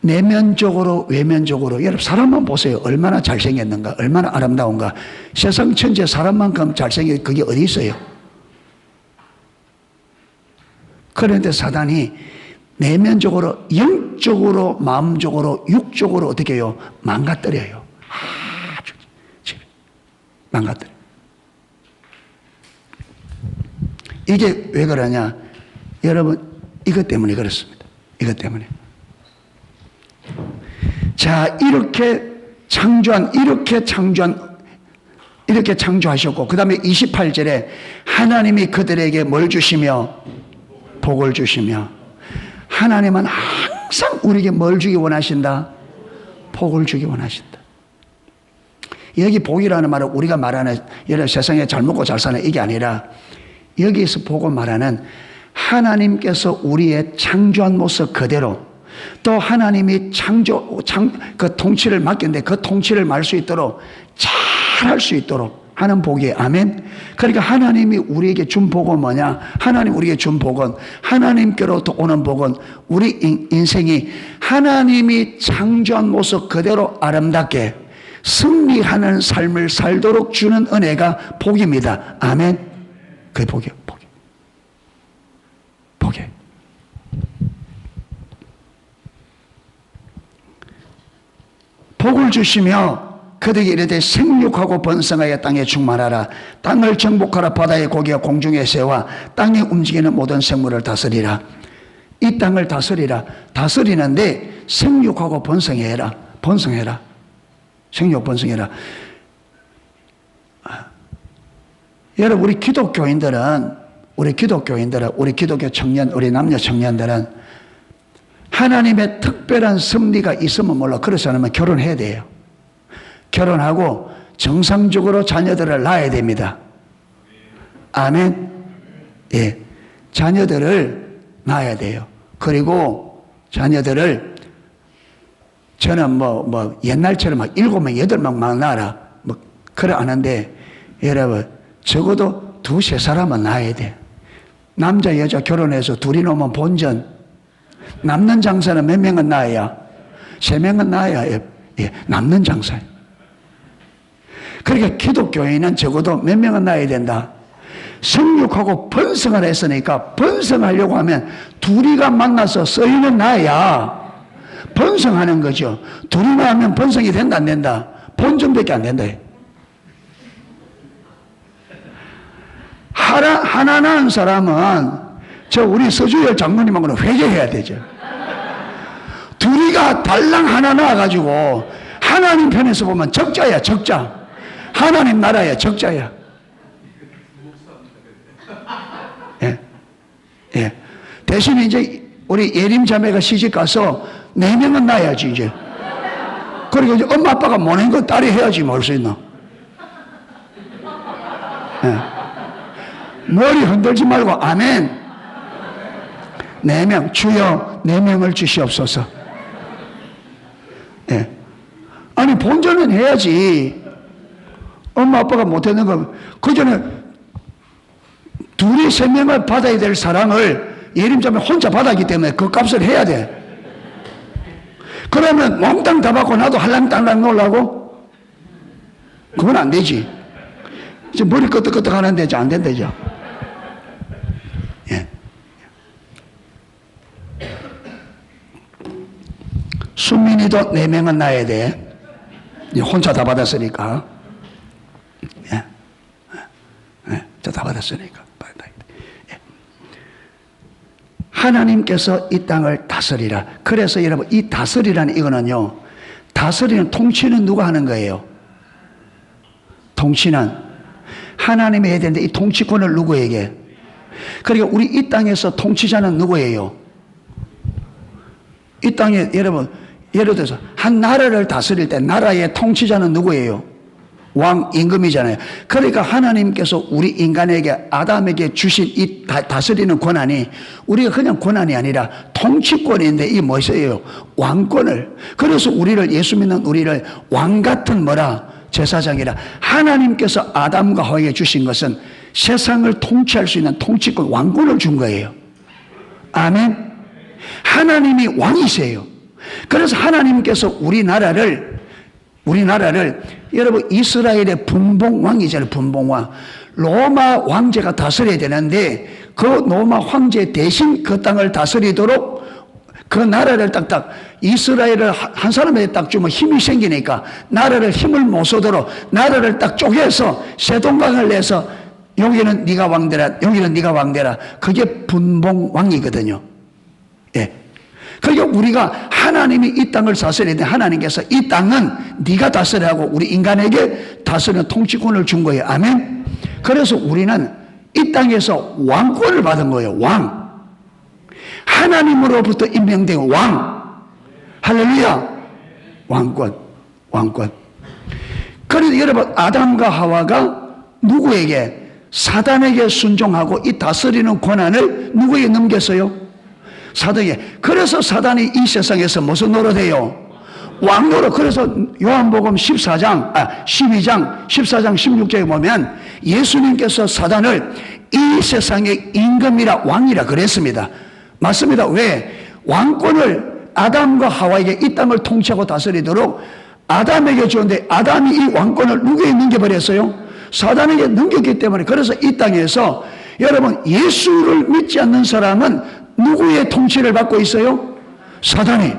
내면적으로 외면적으로. 여러분 사람만 보세요. 얼마나 잘생겼는가, 얼마나 아름다운가. 세상 천지에 사람만큼 잘생긴 그게 어디 있어요? 그런데 사단이 내면적으로, 영적으로, 마음적으로, 육적으로 어떻게 해요? 망가뜨려요. 아주 망가뜨려요. 이게 왜 그러냐? 여러분 이것 때문에 그렇습니다. 이것 때문에. 자, 이렇게 창조하셨고, 그 다음에 28절에 하나님이 그들에게 뭘 주시며? 복을 주시며. 하나님은 항상 우리에게 뭘 주기 원하신다? 복을 주기 원하신다. 여기 복이라는 말은 우리가 말하는 여러 세상에 잘 먹고 잘 사는 이게 아니라, 여기에서 복을 말하는 하나님께서 우리의 창조한 모습 그대로, 또 하나님이 그 통치를 맡겼는데 그 통치를 말 수 있도록, 잘 할 수 있도록 하는 복이에요. 아멘. 그러니까 하나님이 우리에게 준 복은 뭐냐? 하나님 우리에게 준 복은, 하나님께로부터 오는 복은 우리 인생이 하나님이 창조한 모습 그대로 아름답게 승리하는 삶을 살도록 주는 은혜가 복입니다. 아멘. 그게 복이에요. 복이에요. 복을 주시며 그들에게 이르되 생육하고 번성하여 땅에 충만하라. 땅을 정복하라. 바다의 고기와 공중의 새와 땅에 움직이는 모든 생물을 다스리라. 이 땅을 다스리라. 다스리는데 생육하고 번성해라. 생육 번성해라. 여러분 우리 기독교 청년, 우리 남녀 청년들은 하나님의 특별한 섭리가 있으면 몰라. 그렇지 않으면 결혼해야 돼요. 결혼하고 정상적으로 자녀들을 낳아야 됩니다. 아멘. 예, 자녀들을 낳아야 돼요. 그리고 자녀들을 저는 옛날처럼 막 7명, 8명 막 낳아라. 그래 안 하는데, 여러분, 적어도 2, 3사람은 낳아야 돼. 남자, 여자 결혼해서 둘이 놓으면 본전. 남는 장사는 몇 명은 낳아야? 3명은 낳아야, 남는 장사예요. 그러니까 기독교인은 적어도 몇 명은 낳아야 된다? 생육하고 번성을 했으니까 번성하려고 하면 둘이가 만나서 서인은 낳아야 번성하는 거죠. 둘이 낳으면 번성이 된다 안 된다? 본전밖에 안 된다. 하나 낳은 사람은 우리 서주열 장모님하고는 회개해야 되죠. 둘이가 달랑 하나 낳아가지고 하나님 편에서 보면 적자야, 적자. 하나님 나라야, 적자야. 예. 대신에 이제 우리 예림 자매가 시집 가서 4명은 낳아야지, 이제. 그리고 이제 엄마 아빠가 보낸 거 딸이 해야지, 뭘 수 있나. 예. 머리 흔들지 말고, 아멘. 4명, 주여 4명을 주시옵소서. 예. 아니, 본전은 해야지. 엄마 아빠가 못했는 거, 그 전에 둘이 3명을 받아야 될 사랑을 예림자매 혼자 받았기 때문에 그 값을 해야 돼. 그러면 몽땅 다 받고 나도 할랑딸랑 놀라고? 그건 안 되지. 이제 머리 끄덕끄덕 하는데 이제 안 된다죠. 예. 순민이도 4명은 낳아야 돼. 혼자 다 받았으니까. 예. 예. 다 받았으니까. 예. 하나님께서 이 땅을 다스리라. 그래서 여러분, 이 다스리라는 이거는요, 다스리는 통치는 누가 하는 거예요? 통치는 하나님이 해야 되는데 이 통치권을 누구에게? 그러니까 우리 이 땅에서 통치자는 누구예요? 이 땅에 여러분 예를 들어서 한 나라를 다스릴 때 나라의 통치자는 누구예요? 왕, 임금이잖아요. 그러니까 하나님께서 우리 인간에게, 아담에게 주신 이 다스리는 권한이 우리가 그냥 권한이 아니라 통치권인데 이 무엇이에요? 왕권을. 그래서 우리를, 예수 믿는 우리를 왕 같은 뭐라? 제사장이라. 하나님께서 아담과 하와에게 주신 것은 세상을 통치할 수 있는 통치권, 왕권을 준 거예요. 아멘. 하나님이 왕이세요. 그래서 하나님께서 우리나라를 여러분 이스라엘의 분봉왕이잖아요. 분봉왕. 로마 황제가 다스려야 되는데 그 로마 황제 대신 그 땅을 다스리도록 그 나라를 딱딱 이스라엘을 한 사람에게 딱 주면 힘이 생기니까 나라를 힘을 못 쓰도록 나라를 딱 쪼개서 세동강을 내서 여기는 네가 왕되라, 여기는 네가 왕되라. 그게 분봉왕이거든요. 예. 그러니까 우리가 하나님이 이 땅을 다스려야 돼. 하나님께서 이 땅은 네가 다스리라고 우리 인간에게 다스리는 통치권을 준 거예요. 아멘. 그래서 우리는 이 땅에서 왕권을 받은 거예요. 왕. 하나님으로부터 임명된 왕. 할렐루야. 왕권. 그래서 여러분 아담과 하와가 누구에게? 사단에게 순종하고 이 다스리는 권한을 누구에게 넘겼어요? 사단에게. 그래서 사단이 이 세상에서 무슨 노릇해요? 왕 노릇. 그래서 요한복음 12장 16절에 보면 예수님께서 사단을 이 세상의 임금이라 왕이라 그랬습니다. 맞습니다. 왜? 왕권을 아담과 하와에게 이 땅을 통치하고 다스리도록 아담에게 주었는데 아담이 이 왕권을 누구에게 넘겨버렸어요? 사단에게 넘겼기 때문에. 그래서 이 땅에서 여러분 예수를 믿지 않는 사람은 누구의 통치를 받고 있어요? 사단이.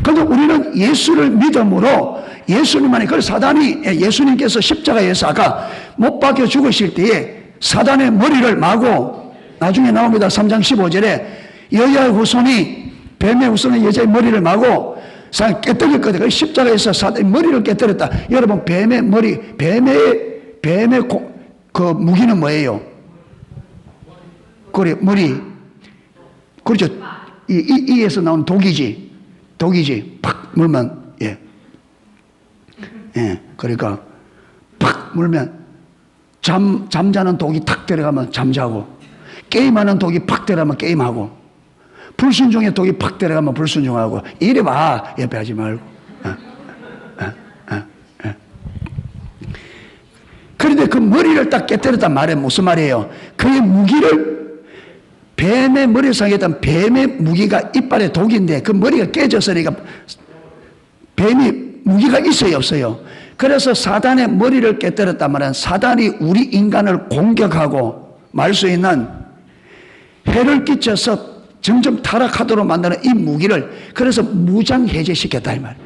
그런데 우리는 예수를 믿음으로 예수님만이, 그래서 사단이, 예수님께서 십자가에서 아까 못 박혀 죽으실 때에 사단의 머리를 마고, 나중에 나옵니다. 3장 15절에 여자의 후손이, 뱀의 후손이 여자의 머리를 마고 깨뜨렸거든요. 십자가에서 사단의 머리를 깨뜨렸다. 여러분 뱀의 머리, 뱀의 그 무기는 뭐예요? 그래, 머리. 그렇죠. 이에서 나온 독이지. 팍 물면, 예. 그러니까, 팍 물면, 잠자는 독이 탁 들어가면 잠자고, 게임하는 독이 팍 들어가면 게임하고, 불순종의 독이 팍 들어가면 불순종하고, 이래 봐. 옆에 하지 말고. 그런데 그 머리를 딱 깨뜨렸단 말은 무슨 말이에요? 그의 무기를 뱀의 머리상에 있던 뱀의 무기가 이빨에 독인데 그 머리가 깨졌으니까 뱀이 무기가 있어요, 없어요? 그래서 사단의 머리를 깨뜨렸단 말은 사단이 우리 인간을 공격하고 말 수 있는 해를 끼쳐서 점점 타락하도록 만드는 이 무기를 그래서 무장해제시켰다 이 말이에요.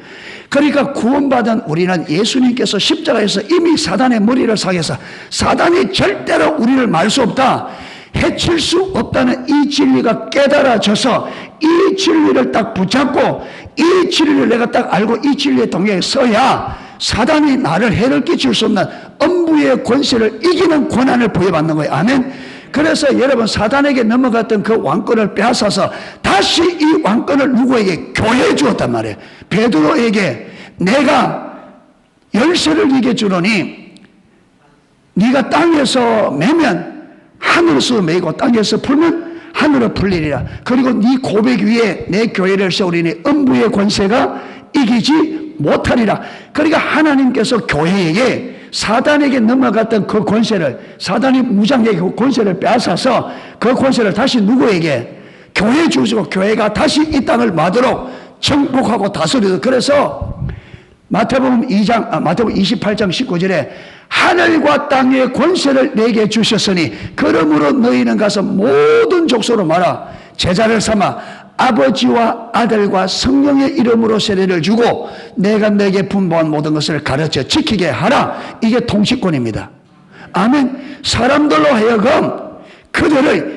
그러니까 구원받은 우리는 예수님께서 십자가에서 이미 사단의 머리를 상해서 사단이 절대로 우리를 말 수 없다, 해칠 수 없다는 이 진리가 깨달아져서 이 진리를 딱 붙잡고 이 진리를 내가 딱 알고 이 진리의 동행에 서야 사단이 나를 해를 끼칠 수 없는 음부의 권세를 이기는 권한을 부여받는 거예요. 아멘. 그래서 여러분 사단에게 넘어갔던 그 왕권을 빼앗아서 다시 이 왕권을 누구에게? 교회에 주었단 말이에요. 베드로에게 내가 열쇠를 네게 주노니 네가 땅에서 매면 하늘에서 매고 땅에서 풀면 하늘로 풀리리라. 그리고 네 고백 위에 내 교회를 세우리니 음부의 권세가 이기지 못하리라. 그러니까 하나님께서 교회에게 사단에게 넘어갔던 그 권세를, 사단이 무장에게 그 권세를 빼앗아서 그 권세를 다시 누구에게? 교회에 주시고 교회가 다시 이 땅을 마도록 정복하고 다스리도록. 그래서 마태복음 28장 19절에 하늘과 땅의 권세를 내게 주셨으니 그러므로 너희는 가서 모든 족속으로 말하 제자를 삼아 아버지와 아들과 성령의 이름으로 세례를 주고 내가 너에게 분부한 모든 것을 가르쳐 지키게 하라. 이게 통치권입니다. 아멘. 사람들로 하여금 그들을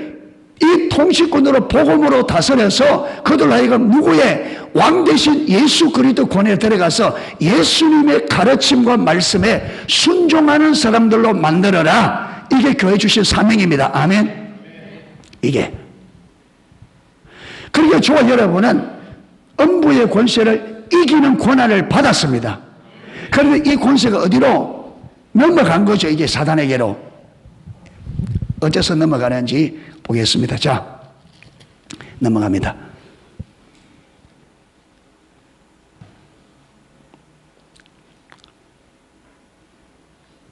이 통치권으로 복음으로 다스려서 그들로 하여금 누구의? 왕 대신 예수 그리스도 권에 들어가서 예수님의 가르침과 말씀에 순종하는 사람들로 만들어라. 이게 교회 주신 사명입니다. 아멘. 이게. 그러니까 저와 여러분은 음부의 권세를 이기는 권한을 받았습니다. 그런데 이 권세가 어디로 넘어간 거죠? 이게 사단에게로. 어째서 넘어가는지 보겠습니다. 자, 넘어갑니다.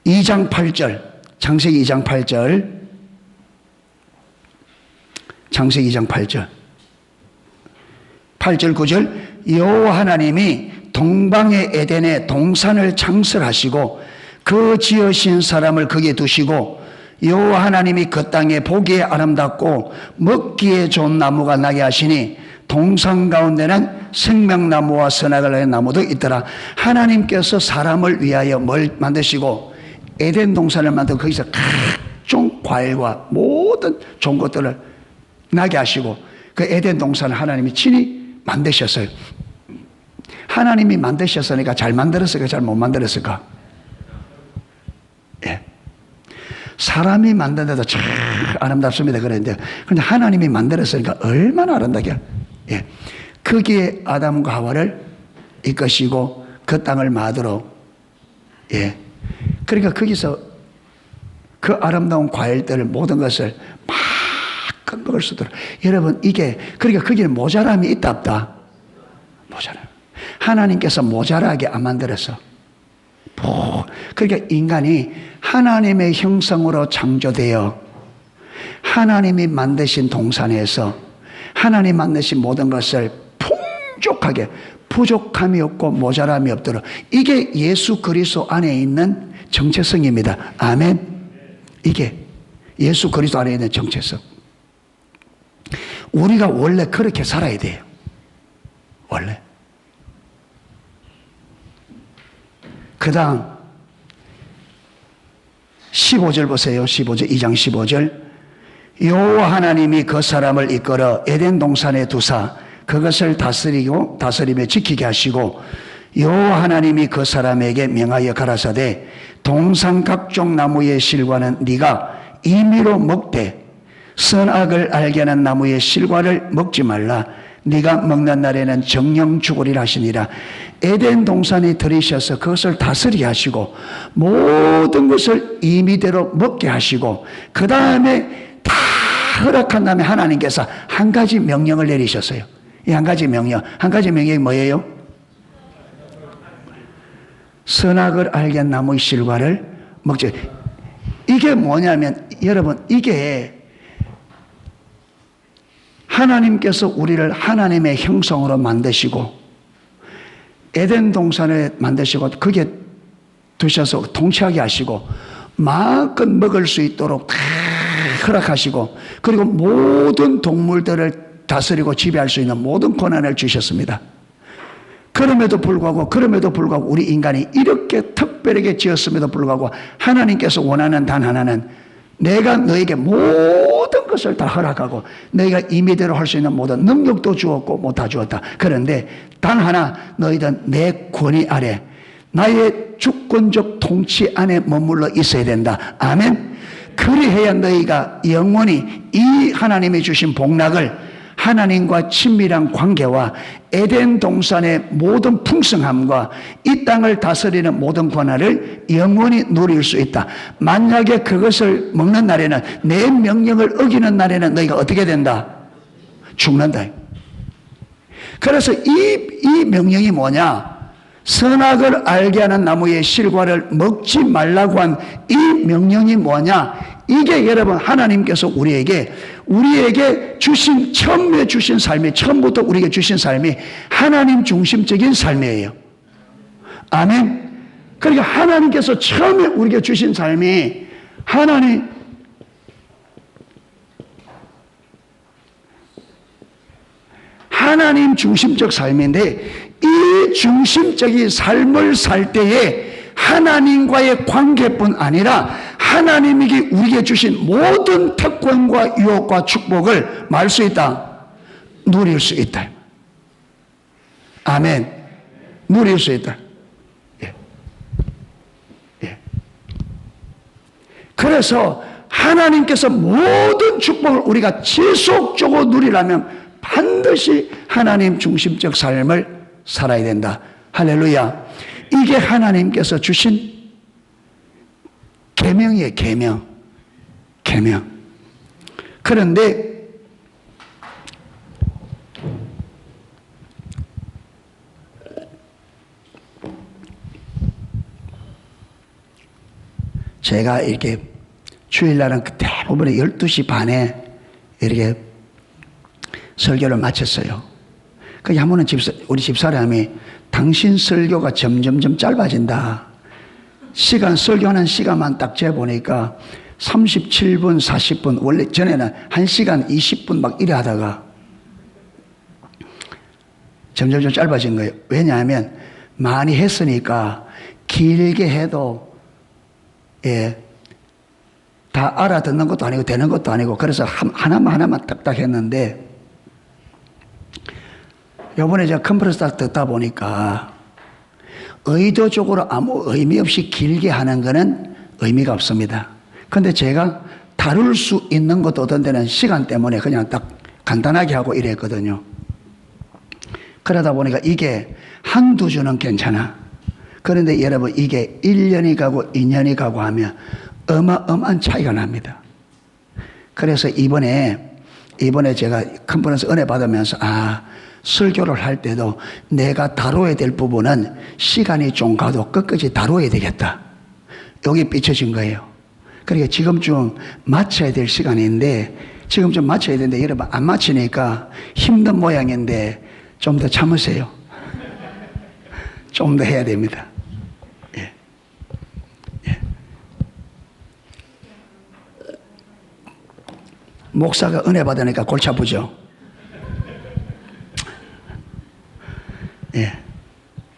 2장 8절, 창세기 2장 8절, 창세기 2장 8절, 8절 9절, 여호와 하나님이 동방의 에덴에 동산을 창설하시고 그 지으신 사람을 거기에 두시고 여호와 하나님이 그 땅에 보기에 아름답고 먹기에 좋은 나무가 나게 하시니 동산 가운데는 생명나무와 선악을 알는 나무도 있더라. 하나님께서 사람을 위하여 뭘 만드시고 에덴 동산을 만들고 거기서 각종 과일과 모든 좋은 것들을 나게 하시고 그 에덴 동산을 하나님이 친히 만드셨어요. 하나님이 만드셨으니까 잘 만들었을까 잘 못 만들었을까? 예. 사람이 만드는데도 참 아름답습니다. 그런데 근데 하나님이 만들었으니까 얼마나 아름답게. 예. 거기에 아담과 하와를 이끄시고 그 땅을 마도록. 예. 그러니까 거기서 그 아름다운 과일들을 모든 것을 막 먹을 수 있도록. 여러분 이게 그러니까 거기는 모자람이 있다 없다? 모자람. 하나님께서 모자라게 안 만들었어. 그러니까 인간이 하나님의 형상으로 창조되어 하나님이 만드신 동산에서 하나님 만드신 모든 것을 풍족하게 부족함이 없고 모자람이 없도록 이게 예수 그리스도 안에 있는 정체성입니다. 아멘. 이게 예수 그리스도 안에 있는 정체성. 우리가 원래 그렇게 살아야 돼요. 원래. 그 다음 15절 보세요. 15절 2장 15절 여호와 하나님이 그 사람을 이끌어 에덴 동산에 두사 그것을 다스리며 지키게 하시고 여호와 하나님이 그 사람에게 명하여 가라사대 동산 각종 나무의 실과는 네가 임의로 먹되 선악을 알게 하는 나무의 실과를 먹지 말라. 네가 먹는 날에는 정령 죽으리라 하시니라. 에덴 동산에 들이셔서 그것을 다스리게 하시고 모든 것을 임의대로 먹게 하시고 그 다음에 다 허락한 다음에 하나님께서 한 가지 명령을 내리셨어요. 이 한 가지 명령. 한 가지 명령이 뭐예요? 선악을 알게 한 나무의 실과를 먹지. 이게 뭐냐면 여러분 이게 하나님께서 우리를 하나님의 형상으로 만드시고 에덴 동산에 만드시고 거기에 두셔서 통치하게 하시고 마음껏 먹을 수 있도록 다 허락하시고 그리고 모든 동물들을 다스리고 지배할 수 있는 모든 권한을 주셨습니다. 그럼에도 불구하고 우리 인간이 이렇게 특별하게 지었음에도 불구하고 하나님께서 원하는 단 하나는 내가 너에게 모든 것을 다 허락하고 너희가 임의대로 할 수 있는 모든 능력도 주었고 못 다 주었다. 그런데 단 하나 너희들 내 권위 아래 나의 주권적 통치 안에 머물러 있어야 된다. 아멘. 그리해야 너희가 영원히 이 하나님이 주신 복락을 하나님과 친밀한 관계와 에덴 동산의 모든 풍성함과 이 땅을 다스리는 모든 권한을 영원히 누릴 수 있다. 만약에 그것을 먹는 날에는 내 명령을 어기는 날에는 너희가 어떻게 된다? 죽는다. 그래서 이 명령이 뭐냐? 선악을 알게 하는 나무의 실과를 먹지 말라고 한 이 명령이 뭐냐? 이게 여러분 하나님께서 우리에게 주신 처음에 주신 삶이 처음부터 우리에게 주신 삶이 하나님 중심적인 삶이에요. 아멘. 그러니까 하나님께서 처음에 우리에게 주신 삶이 하나님 중심적 삶인데 이 중심적인 삶을 살 때에 하나님과의 관계뿐 아니라 하나님이 우리에게 주신 모든 특권과 유혹과 축복을 말 수 있다. 누릴 수 있다. 아멘. 누릴 수 있다. 예. 예. 그래서 하나님께서 모든 축복을 우리가 지속적으로 누리려면 반드시 하나님 중심적 삶을 살아야 된다. 할렐루야. 이게 하나님께서 주신 계명이에요. 계명. 그런데 제가 이렇게 주일날은 대부분의 12시 반에 이렇게 설교를 마쳤어요. 그 한번은 우리 집사람이 당신 설교가 점점점 짧아진다. 설교하는 시간만 딱 재보니까 37분, 40분, 원래 전에는 1시간 20분 막 이래 하다가 점점 짧아진 거예요. 왜냐하면 많이 했으니까 길게 해도 다 알아듣는 것도 아니고 되는 것도 아니고 그래서 하나만 딱딱 했는데 요번에 제가 컨퍼런스 딱 듣다 보니까 의도적으로 아무 의미 없이 길게 하는 거는 의미가 없습니다. 근데 제가 다룰 수 있는 것도 어떤 데는 시간 때문에 그냥 딱 간단하게 하고 이랬거든요. 그러다 보니까 이게 한두 주는 괜찮아. 그런데 여러분 이게 1년이 가고 2년이 가고 하면 어마어마한 차이가 납니다. 그래서 이번에 제가 컨퍼런스 은혜 받으면서 설교를 할 때도 내가 다뤄야 될 부분은 시간이 좀 가도 끝까지 다뤄야 되겠다. 여기 삐쳐진 거예요. 그러니까 지금쯤 마쳐야 될 시간인데 지금쯤 마쳐야 되는데 여러분 안 마치니까 힘든 모양인데 좀 더 참으세요. 좀 더 해야 됩니다. 목사가 은혜 받으니까 골치 아프죠.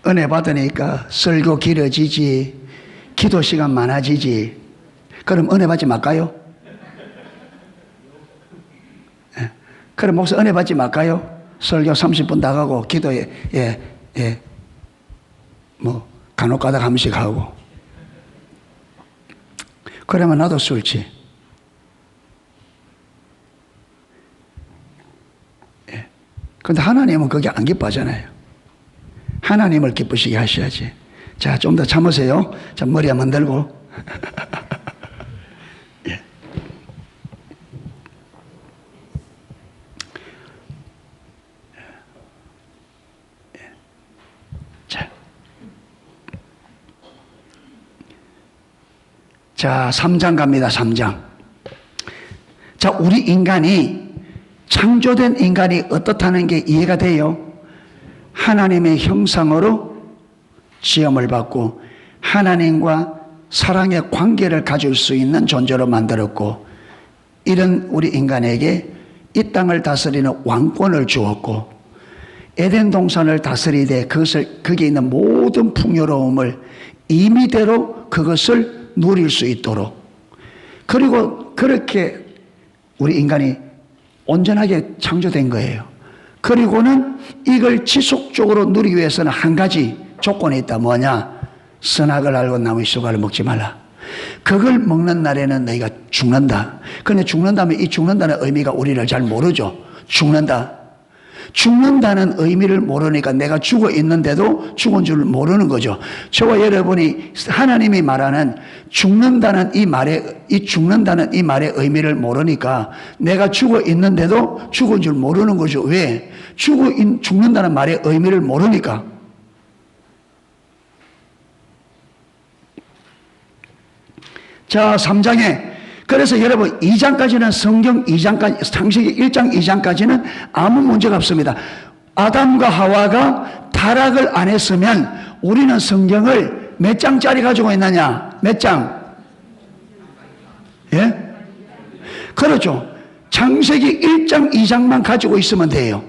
은혜 받으니까 설교 길어지지, 기도 시간 많아지지. 그럼 은혜 받지 말까요? 그럼 목사 은혜 받지 말까요? 설교 30분 다 가고 기도에 간혹 가다가 한 번씩 하고. 그러면 나도 술지. 근데 하나님은 그게 안 기뻐하잖아요. 하나님을 기쁘시게 하셔야지. 자, 좀 더 참으세요. 자, 머리 한번 들고. 자, 3장 갑니다. 3장. 자, 우리 인간이 창조된 인간이 어떻다는 게 이해가 돼요? 하나님의 형상으로 지음을 받고 하나님과 사랑의 관계를 가질 수 있는 존재로 만들었고 이런 우리 인간에게 이 땅을 다스리는 왕권을 주었고 에덴 동산을 다스리되 거기에 있는 모든 풍요로움을 임의대로 그것을 누릴 수 있도록 그리고 그렇게 우리 인간이 온전하게 창조된 거예요. 그리고는 이걸 지속적으로 누리기 위해서는 한 가지 조건이 있다. 뭐냐? 선악을 알고 나무의 수과를 먹지 말라. 그걸 먹는 날에는 너희가 죽는다. 그런데 죽는다면 이 죽는다는 의미가 우리를 잘 모르죠. 죽는다는 의미를 모르니까 내가 죽어 있는데도 죽은 줄 모르는 거죠. 저와 여러분이 하나님이 말하는 죽는다는 이 말의 의미를 모르니까 내가 죽어 있는데도 죽은 줄 모르는 거죠. 왜? 죽는다는 말의 의미를 모르니까. 자, 3장에 그래서 여러분 2장까지는 성경 2장까지 창세기 1장 2장까지는 아무 문제가 없습니다. 아담과 하와가 타락을 안 했으면 우리는 성경을 몇 장짜리 가지고 있느냐? 몇 장? 예? 그렇죠. 창세기 1장 2장만 가지고 있으면 돼요.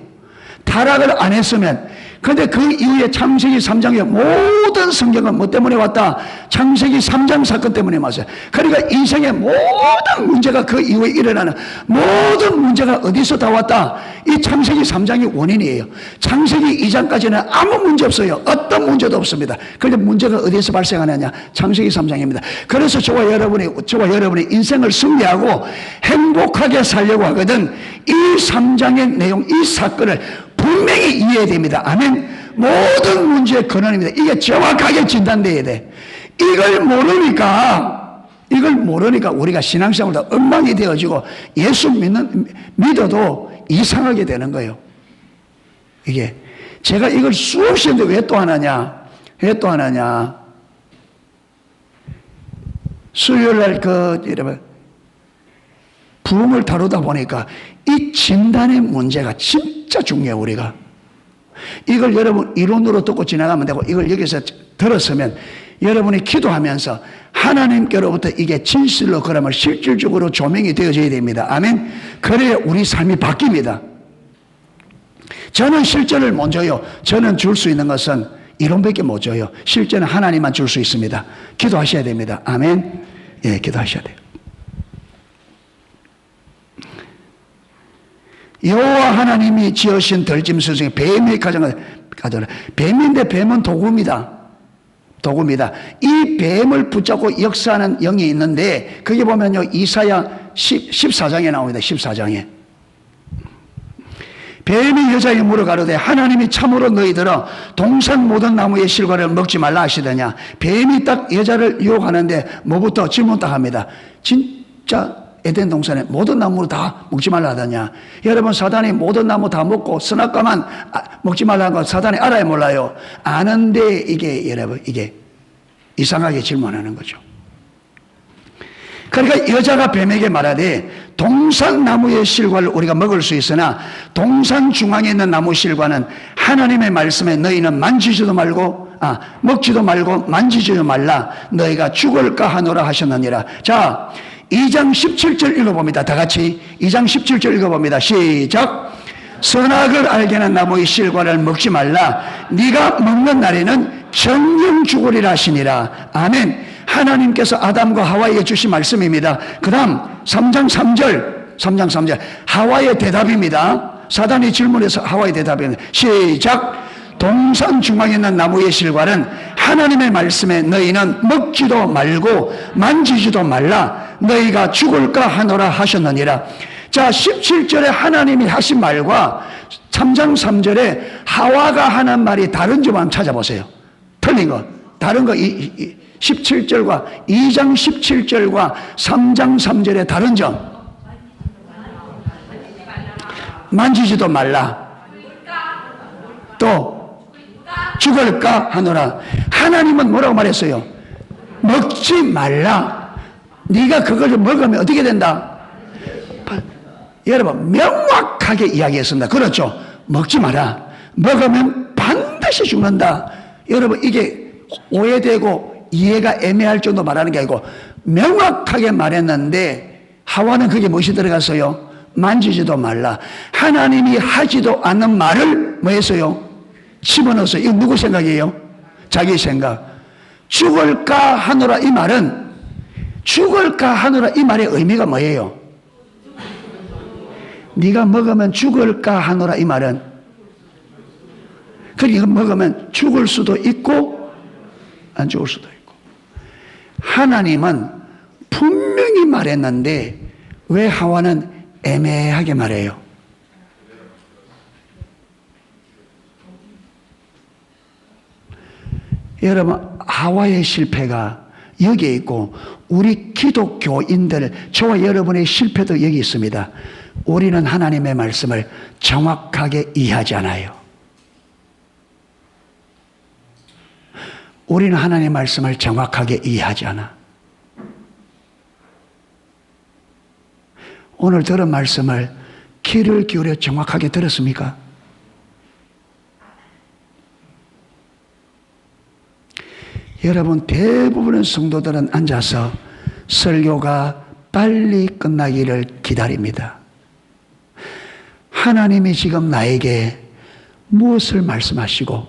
타락을 안 했으면 그런데 그 이후에 창세기 3장의 모든 성경은 뭐 때문에 왔다? 창세기 3장 사건 때문에 왔어요. 그러니까 인생의 모든 문제가 그 이후에 일어나는 모든 문제가 어디서 다 왔다? 이 창세기 3장이 원인이에요. 창세기 2장까지는 아무 문제 없어요. 어떤 문제도 없습니다. 그런데 문제가 어디서 발생하느냐? 창세기 3장입니다. 그래서 저와 여러분이 인생을 승리하고 행복하게 살려고 하거든 이 3장의 내용, 이 사건을 분명히 이해해야 됩니다. 아멘. 모든 문제의 근원입니다. 이게 정확하게 진단돼야 돼. 이걸 모르니까 우리가 신앙생활도 엉망이 되어지고 예수 믿어도 이상하게 되는 거예요. 이게 제가 이걸 수없이 했는데 왜 또 하느냐? 수요일 날 부흥을 다루다 보니까 이 진단의 문제가 진짜 중요해요. 우리가 이걸 여러분 이론으로 듣고 지나가면 되고 이걸 여기서 들었으면 여러분이 기도하면서 하나님께로부터 이게 진실로 그러면 실질적으로 조명이 되어져야 됩니다. 아멘. 그래야 우리 삶이 바뀝니다. 저는 실전을 못 줘요. 저는 줄 수 있는 것은 이론밖에 못 줘요. 실제는 하나님만 줄 수 있습니다. 기도하셔야 됩니다. 아멘. 예, 기도하셔야 돼요. 여호와 하나님이 지으신 들짐승 중에 뱀이 가져라. 뱀인데 뱀은 도구입니다. 이 뱀을 붙잡고 역사하는 영이 있는데 그게 보면요 이사야 14장에 나옵니다. 14장에 뱀이 여자에게 물어가로되 하나님이 참으로 너희들아 동산 모든 나무의 실과를 먹지 말라 하시더냐. 뱀이 딱 여자를 유혹하는데 뭐부터 질문 딱 합니다. 진짜 에덴 동산에 모든 나무를 다 먹지 말라 하더냐. 여러분 사단이 모든 나무 다 먹고 선악과만 먹지 말라는 건 사단이 알아야 몰라요? 아는데 여러분 이게 이상하게 질문하는 거죠. 그러니까 여자가 뱀에게 말하되 동산 나무의 실과를 우리가 먹을 수 있으나 동산 중앙에 있는 나무 실과는 하나님의 말씀에 너희는 만지지도 말고 먹지도 말고 만지지도 말라 너희가 죽을까 하노라 하셨느니라. 자 2장 17절 읽어봅니다. 다 같이 2장 17절 읽어봅니다. 시작. 선악을 알게 하는 나무의 실과를 먹지 말라. 네가 먹는 날에는 정령 죽으리라 하시니라. 아멘. 하나님께서 아담과 하와에게 주신 말씀입니다. 그 다음 3장 3절 하와의 대답입니다. 사단이 질문해서 하와의 대답입니다. 시작. 동산 중앙에 있는 나무의 실과는 하나님의 말씀에 너희는 먹지도 말고 만지지도 말라 너희가 죽을까 하노라 하셨느니라. 자 17절에 하나님이 하신 말과 3장 3절에 하와가 하는 말이 다른 점 한번 찾아보세요. 틀린 거 다른 거 17절과 2장 17절과 3장 3절의 다른 점 만지지도 말라 또 죽을까 하노라. 하나님은 뭐라고 말했어요? 먹지 말라. 네가 그걸 먹으면 어떻게 된다? 여러분 명확하게 이야기했습니다. 그렇죠? 먹지 마라. 먹으면 반드시 죽는다. 여러분 이게 오해되고 이해가 애매할 정도 말하는 게 아니고 명확하게 말했는데 하와는 그게 무엇이 들어갔어요? 만지지도 말라. 하나님이 하지도 않는 말을 뭐 했어요? 집어넣었어요. 이거 누구 생각이에요? 자기 생각. 죽을까 하노라 이 말은 죽을까 하노라 이 말의 의미가 뭐예요? 네가 먹으면 죽을까 하노라 이 말은 그러니까 먹으면 죽을 수도 있고 안 죽을 수도 있고. 하나님은 분명히 말했는데 왜 하와는 애매하게 말해요? 여러분 하와의 실패가 여기에 있고 우리 기독교인들 저와 여러분의 실패도 여기 있습니다. 우리는 하나님의 말씀을 정확하게 이해하지 않아요. 우리는 하나님의 말씀을 정확하게 이해하지 않아. 오늘 들은 말씀을 귀를 기울여 정확하게 들었습니까? 여러분 대부분의 성도들은 앉아서 설교가 빨리 끝나기를 기다립니다. 하나님이 지금 나에게 무엇을 말씀하시고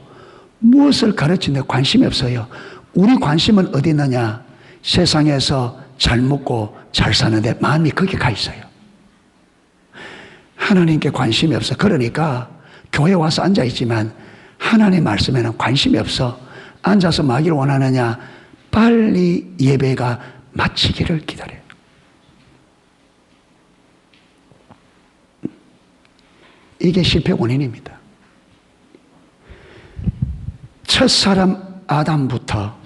무엇을 가르치는데 관심이 없어요. 우리 관심은 어디 있느냐? 세상에서 잘 먹고 잘 사는데 마음이 거기 가 있어요. 하나님께 관심이 없어. 그러니까 교회 와서 앉아있지만 하나님 말씀에는 관심이 없어. 앉아서 뭐 하기를 원하느냐? 빨리 예배가 마치기를 기다려요. 이게 실패 원인입니다. 첫사람 아담부터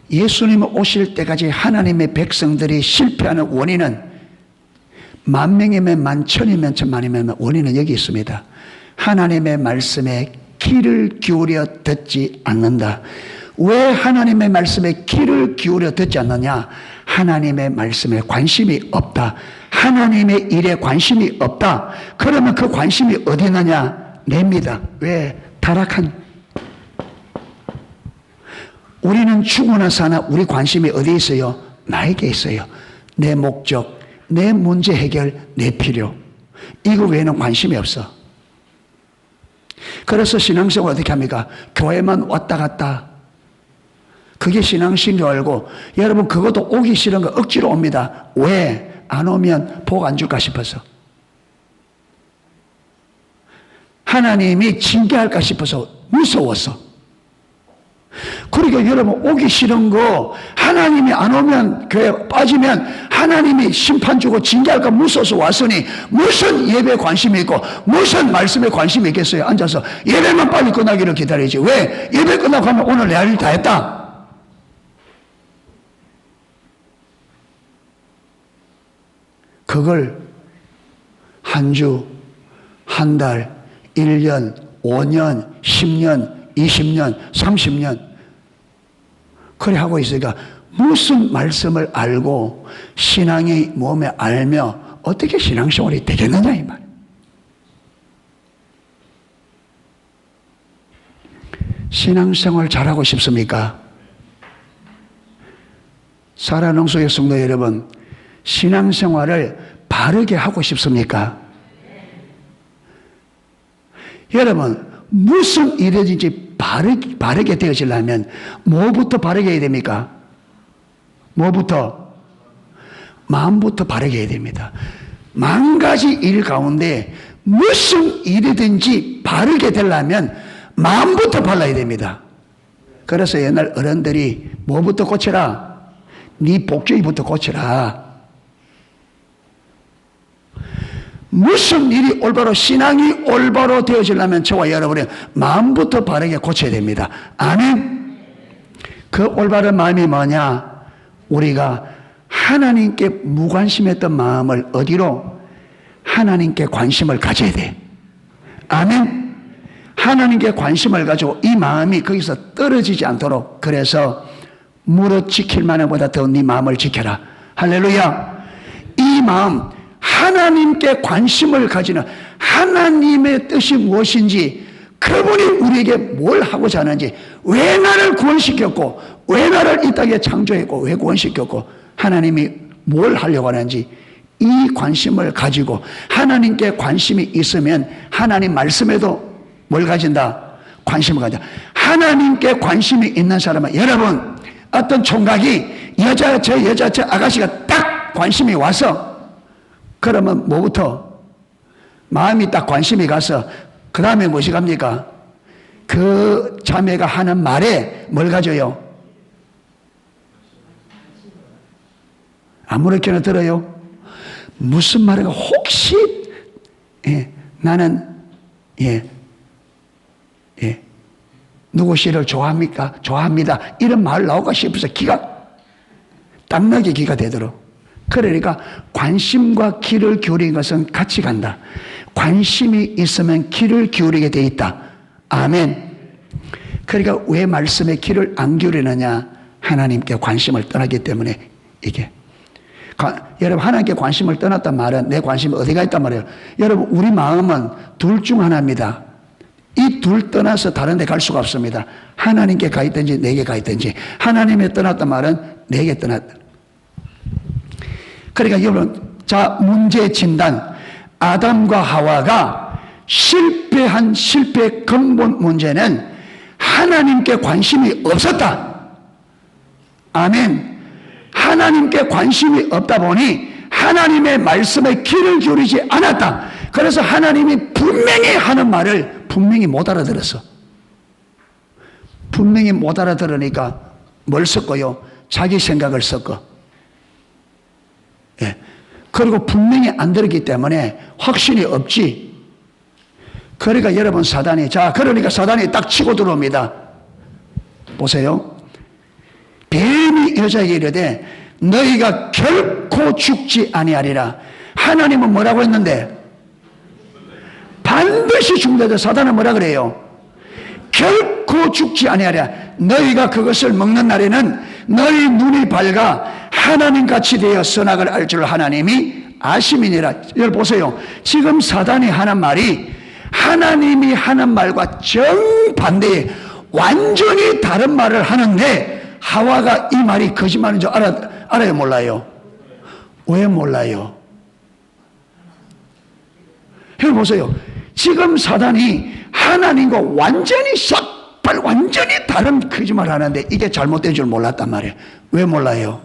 예수님 오실 때까지 하나님의 백성들이 실패하는 원인은 만명이면 만천이면 천만이면 원인은 여기 있습니다. 하나님의 말씀에 귀를 기울여 듣지 않는다. 왜 하나님의 말씀에 귀를 기울여 듣지 않느냐? 하나님의 말씀에 관심이 없다. 하나님의 일에 관심이 없다. 그러면 그 관심이 어디 있느냐? 냅니다. 왜? 타락한. 우리는 죽으나 사나 우리 관심이 어디에 있어요? 나에게 있어요. 내 목적, 내 문제 해결, 내 필요. 이거 외에는 관심이 없어. 그래서 신앙생활 어떻게 합니까? 교회만 왔다 갔다. 그게 신앙신 줄 알고 여러분 그것도 오기 싫은 거 억지로 옵니다. 왜? 안 오면 복 안 줄까 싶어서. 하나님이 징계할까 싶어서 무서워서. 그러니까 여러분 오기 싫은 거 하나님이 안 오면 교회 빠지면 하나님이 심판 주고 징계할까 무서워서 왔으니 무슨 예배에 관심이 있고 무슨 말씀에 관심이 있겠어요. 앉아서 예배만 빨리 끝나기를 기다리지. 왜? 예배 끝나고 하면 오늘 내 할 일 다 했다. 그걸 한 주, 한 달, 1년, 5년, 10년, 20년, 30년 그래 하고 있으니까 무슨 말씀을 알고 신앙이 몸에 알며 어떻게 신앙생활이 되겠느냐 이 말. 신앙생활 잘하고 싶습니까? 사랑농소의 성도 여러분, 신앙생활을 바르게 하고 싶습니까? 여러분 무슨 일이든지 바르게 되어지려면 뭐부터 바르게 해야 됩니까? 뭐부터? 마음부터 바르게 해야 됩니다. 만 가지 일 가운데 무슨 일이든지 바르게 되려면 마음부터 발라야 됩니다. 그래서 옛날 어른들이 뭐부터 고쳐라? 네 복주의부터 고쳐라. 무슨 일이 올바로 신앙이 올바로 되어지려면 저와 여러분의 마음부터 바르게 고쳐야 됩니다. 아멘. 그 올바른 마음이 뭐냐? 우리가 하나님께 무관심했던 마음을 어디로? 하나님께 관심을 가져야 돼. 아멘. 하나님께 관심을 가지고 이 마음이 거기서 떨어지지 않도록, 그래서 무릇 지킬 만한보다 더 네 마음을 지켜라. 할렐루야. 이 마음, 하나님께 관심을 가지는, 하나님의 뜻이 무엇인지, 그분이 우리에게 뭘 하고자 하는지, 왜 나를 구원시켰고, 왜 나를 이 땅에 창조했고, 왜 구원시켰고, 하나님이 뭘 하려고 하는지 이 관심을 가지고, 하나님께 관심이 있으면 하나님 말씀에도 뭘 가진다? 관심을 가진다. 하나님께 관심이 있는 사람은, 여러분 어떤 총각이 저 아가씨가 딱 관심이 와서, 그러면 뭐부터? 마음이 딱 관심이 가서 그 다음에 무엇이 갑니까? 그 자매가 하는 말에 뭘 가져요? 아무렇게나 들어요? 무슨 말인가? 혹시 나는 누구 씨를 좋아합니까? 좋아합니다. 이런 말 나올까 싶어서 기가 땀나게 기가 되도록. 그러니까 관심과 귀를 기울이는 것은 같이 간다. 관심이 있으면 귀를 기울이게 돼 있다. 아멘. 그러니까 왜 말씀에 귀를 안 기울이느냐? 하나님께 관심을 떠나기 때문에. 이게 여러분, 하나님께 관심을 떠났단 말은 내 관심이 어디가 있단 말이에요. 여러분, 우리 마음은 둘 중 하나입니다. 이 둘 떠나서 다른 데 갈 수가 없습니다. 하나님께 가 있든지 내게 가 있든지. 하나님에 떠났단 말은 내게 떠났다. 그러니까 여러분, 자, 문제 진단. 아담과 하와가 실패의 근본 문제는 하나님께 관심이 없었다. 아멘. 하나님께 관심이 없다 보니 하나님의 말씀에 귀를 기울이지 않았다. 그래서 하나님이 분명히 하는 말을 분명히 못 알아들었어. 분명히 못 알아들으니까 뭘 섞어요? 자기 생각을 섞어. 예. 그리고 분명히 안 들었기 때문에 확신이 없지. 그러니까 여러분 그러니까 사단이 딱 치고 들어옵니다. 보세요. 뱀이 여자에게 이르되 너희가 결코 죽지 아니하리라. 하나님은 뭐라고 했는데? 반드시 죽는다. 사단은 뭐라 그래요? 결코 죽지 아니하리라. 너희가 그것을 먹는 날에는 너희 눈이 밝아 하나님같이 되어 선악을 알 줄 하나님이 아심이니라. 여러분 보세요. 지금 사단이 하는 말이 하나님이 하는 말과 정반대의 완전히 다른 말을 하는데 하와가 이 말이 거짓말인 줄 알아요? 몰라요? 왜 몰라요? 여러분 보세요. 지금 사단이 하나님과 완전히 다른 거짓말을 하는데 이게 잘못된 줄 몰랐단 말이에요. 왜 몰라요?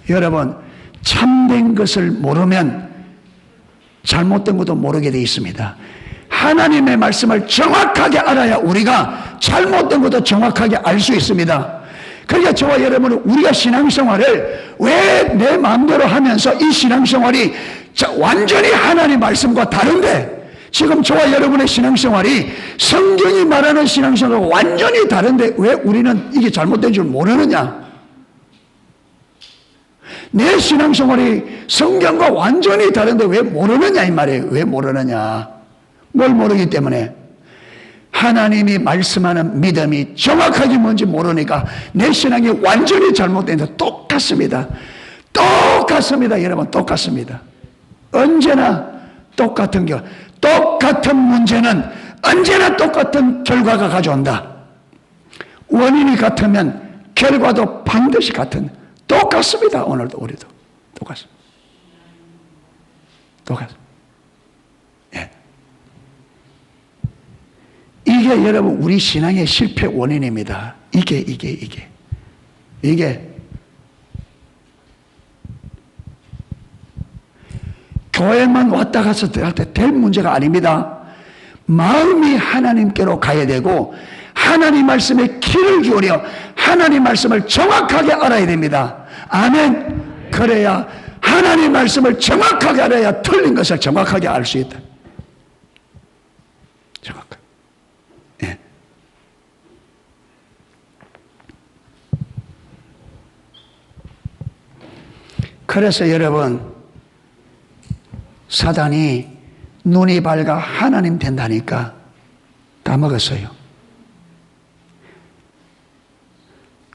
여러분, 참된 것을 모르면 잘못된 것도 모르게 되어 있습니다. 하나님의 말씀을 정확하게 알아야 우리가 잘못된 것도 정확하게 알 수 있습니다. 그러니까 저와 여러분은 우리가 신앙생활을 왜 내 마음대로 하면서 이 신앙생활이 완전히 하나님 말씀과 다른데 지금 저와 여러분의 신앙생활이 성경이 말하는 신앙생활과 완전히 다른데 왜 우리는 이게 잘못된 줄 모르느냐? 내 신앙생활이 성경과 완전히 다른데 왜 모르느냐 이 말이에요. 왜 모르느냐? 뭘 모르기 때문에 하나님이 말씀하는 믿음이 정확하게 뭔지 모르니까 내 신앙이 완전히 잘못된다. 똑같습니다. 똑같습니다. 여러분 똑같습니다. 언제나 똑같은 똑같은 문제는 언제나 똑같은 결과가 가져온다. 원인이 같으면 결과도 반드시 같은 똑같습니다. 오늘도 우리도 똑같습니다. 똑같습니다. 예. 이게 여러분 우리 신앙의 실패 원인입니다. 이게 교회만 왔다 가서 할 때 될 문제가 아닙니다. 마음이 하나님께로 가야 되고 하나님 말씀에 귀를 기울여 하나님 말씀을 정확하게 알아야 됩니다. 아멘. 그래야 하나님 말씀을 정확하게 알아야 틀린 것을 정확하게 알 수 있다. 정확하게. 예. 그래서 여러분 사단이 눈이 밝아 하나님 된다니까 다 먹었어요.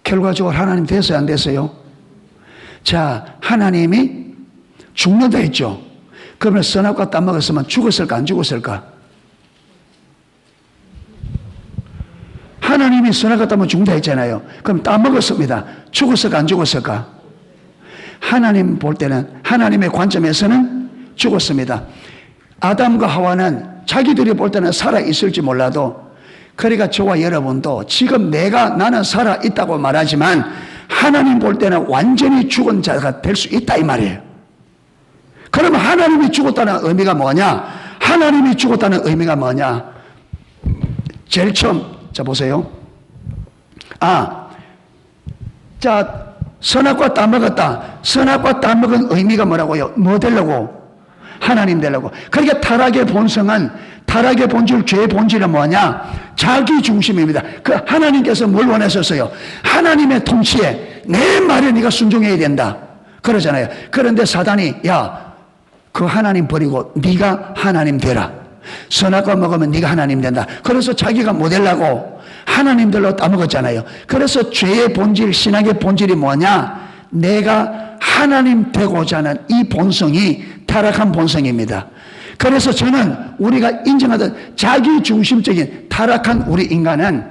결과적으로 하나님 됐어요? 안 됐어요? 자, 하나님이 죽는다 했죠. 그러면 선악과 따먹었으면 죽었을까 안 죽었을까? 하나님이 선악과 따먹으면 죽는다 했잖아요. 그럼 따먹었습니다. 죽었을까 안 죽었을까? 하나님 볼 때는 하나님의 관점에서는 죽었습니다. 아담과 하와는 자기들이 볼 때는 살아있을지 몰라도 그러니까 저와 여러분도 지금 나는 살아있다고 말하지만 하나님 볼 때는 완전히 죽은 자가 될 수 있다 이 말이에요. 그러면 하나님이 죽었다는 의미가 뭐냐? 하나님이 죽었다는 의미가 뭐냐? 제일 처음 자 보세요. 자 선악과 따먹었다. 선악과 따먹은 의미가 뭐라고요? 뭐 되려고? 하나님 되려고. 그러니까 타락의 본성은 타락의 본질, 죄의 본질은 뭐냐? 자기 중심입니다. 그 하나님께서 뭘 원하셨어요? 하나님의 통치에 내 말에 네가 순종해야 된다. 그러잖아요. 그런데 사단이 그 하나님 버리고 네가 하나님 되라. 선악과 먹으면 네가 하나님 된다. 그래서 자기가 뭐 되려고 하나님들로 따먹었잖아요. 그래서 죄의 본질, 신앙의 본질이 뭐냐? 내가 하나님 되고자 하는 이 본성이 타락한 본성입니다. 그래서 저는 우리가 인정하던 자기 중심적인 타락한 우리 인간은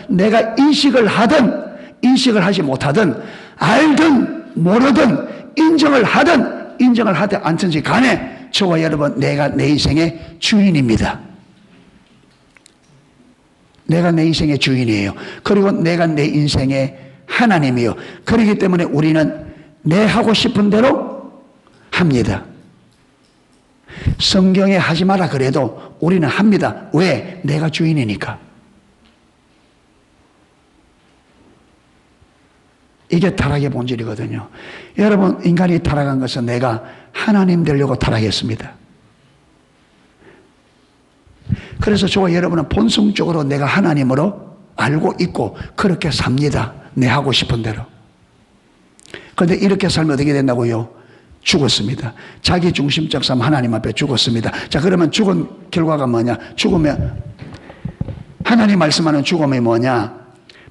내가 인식을 하든 인식을 하지 못하든 알든 모르든 인정을 하든 않든지 간에 저와 여러분, 내가 내 인생의 주인입니다. 내가 내 인생의 주인이에요. 그리고 내가 내 인생의 하나님이요. 그렇기 때문에 우리는 내 하고 싶은 대로 합니다. 성경에 하지 마라 그래도 우리는 합니다. 왜? 내가 주인이니까. 이게 타락의 본질이거든요. 여러분, 인간이 타락한 것은 내가 하나님 되려고 타락했습니다. 그래서 저와 여러분은 본성적으로 내가 하나님으로 알고 있고 그렇게 삽니다. 내 하고 싶은 대로. 그런데 이렇게 살면 어떻게 된다고요? 죽었습니다. 자기 중심적 삶 하나님 앞에 죽었습니다. 자, 그러면 죽은 결과가 뭐냐? 죽으면 하나님 말씀하는 죽음이 뭐냐?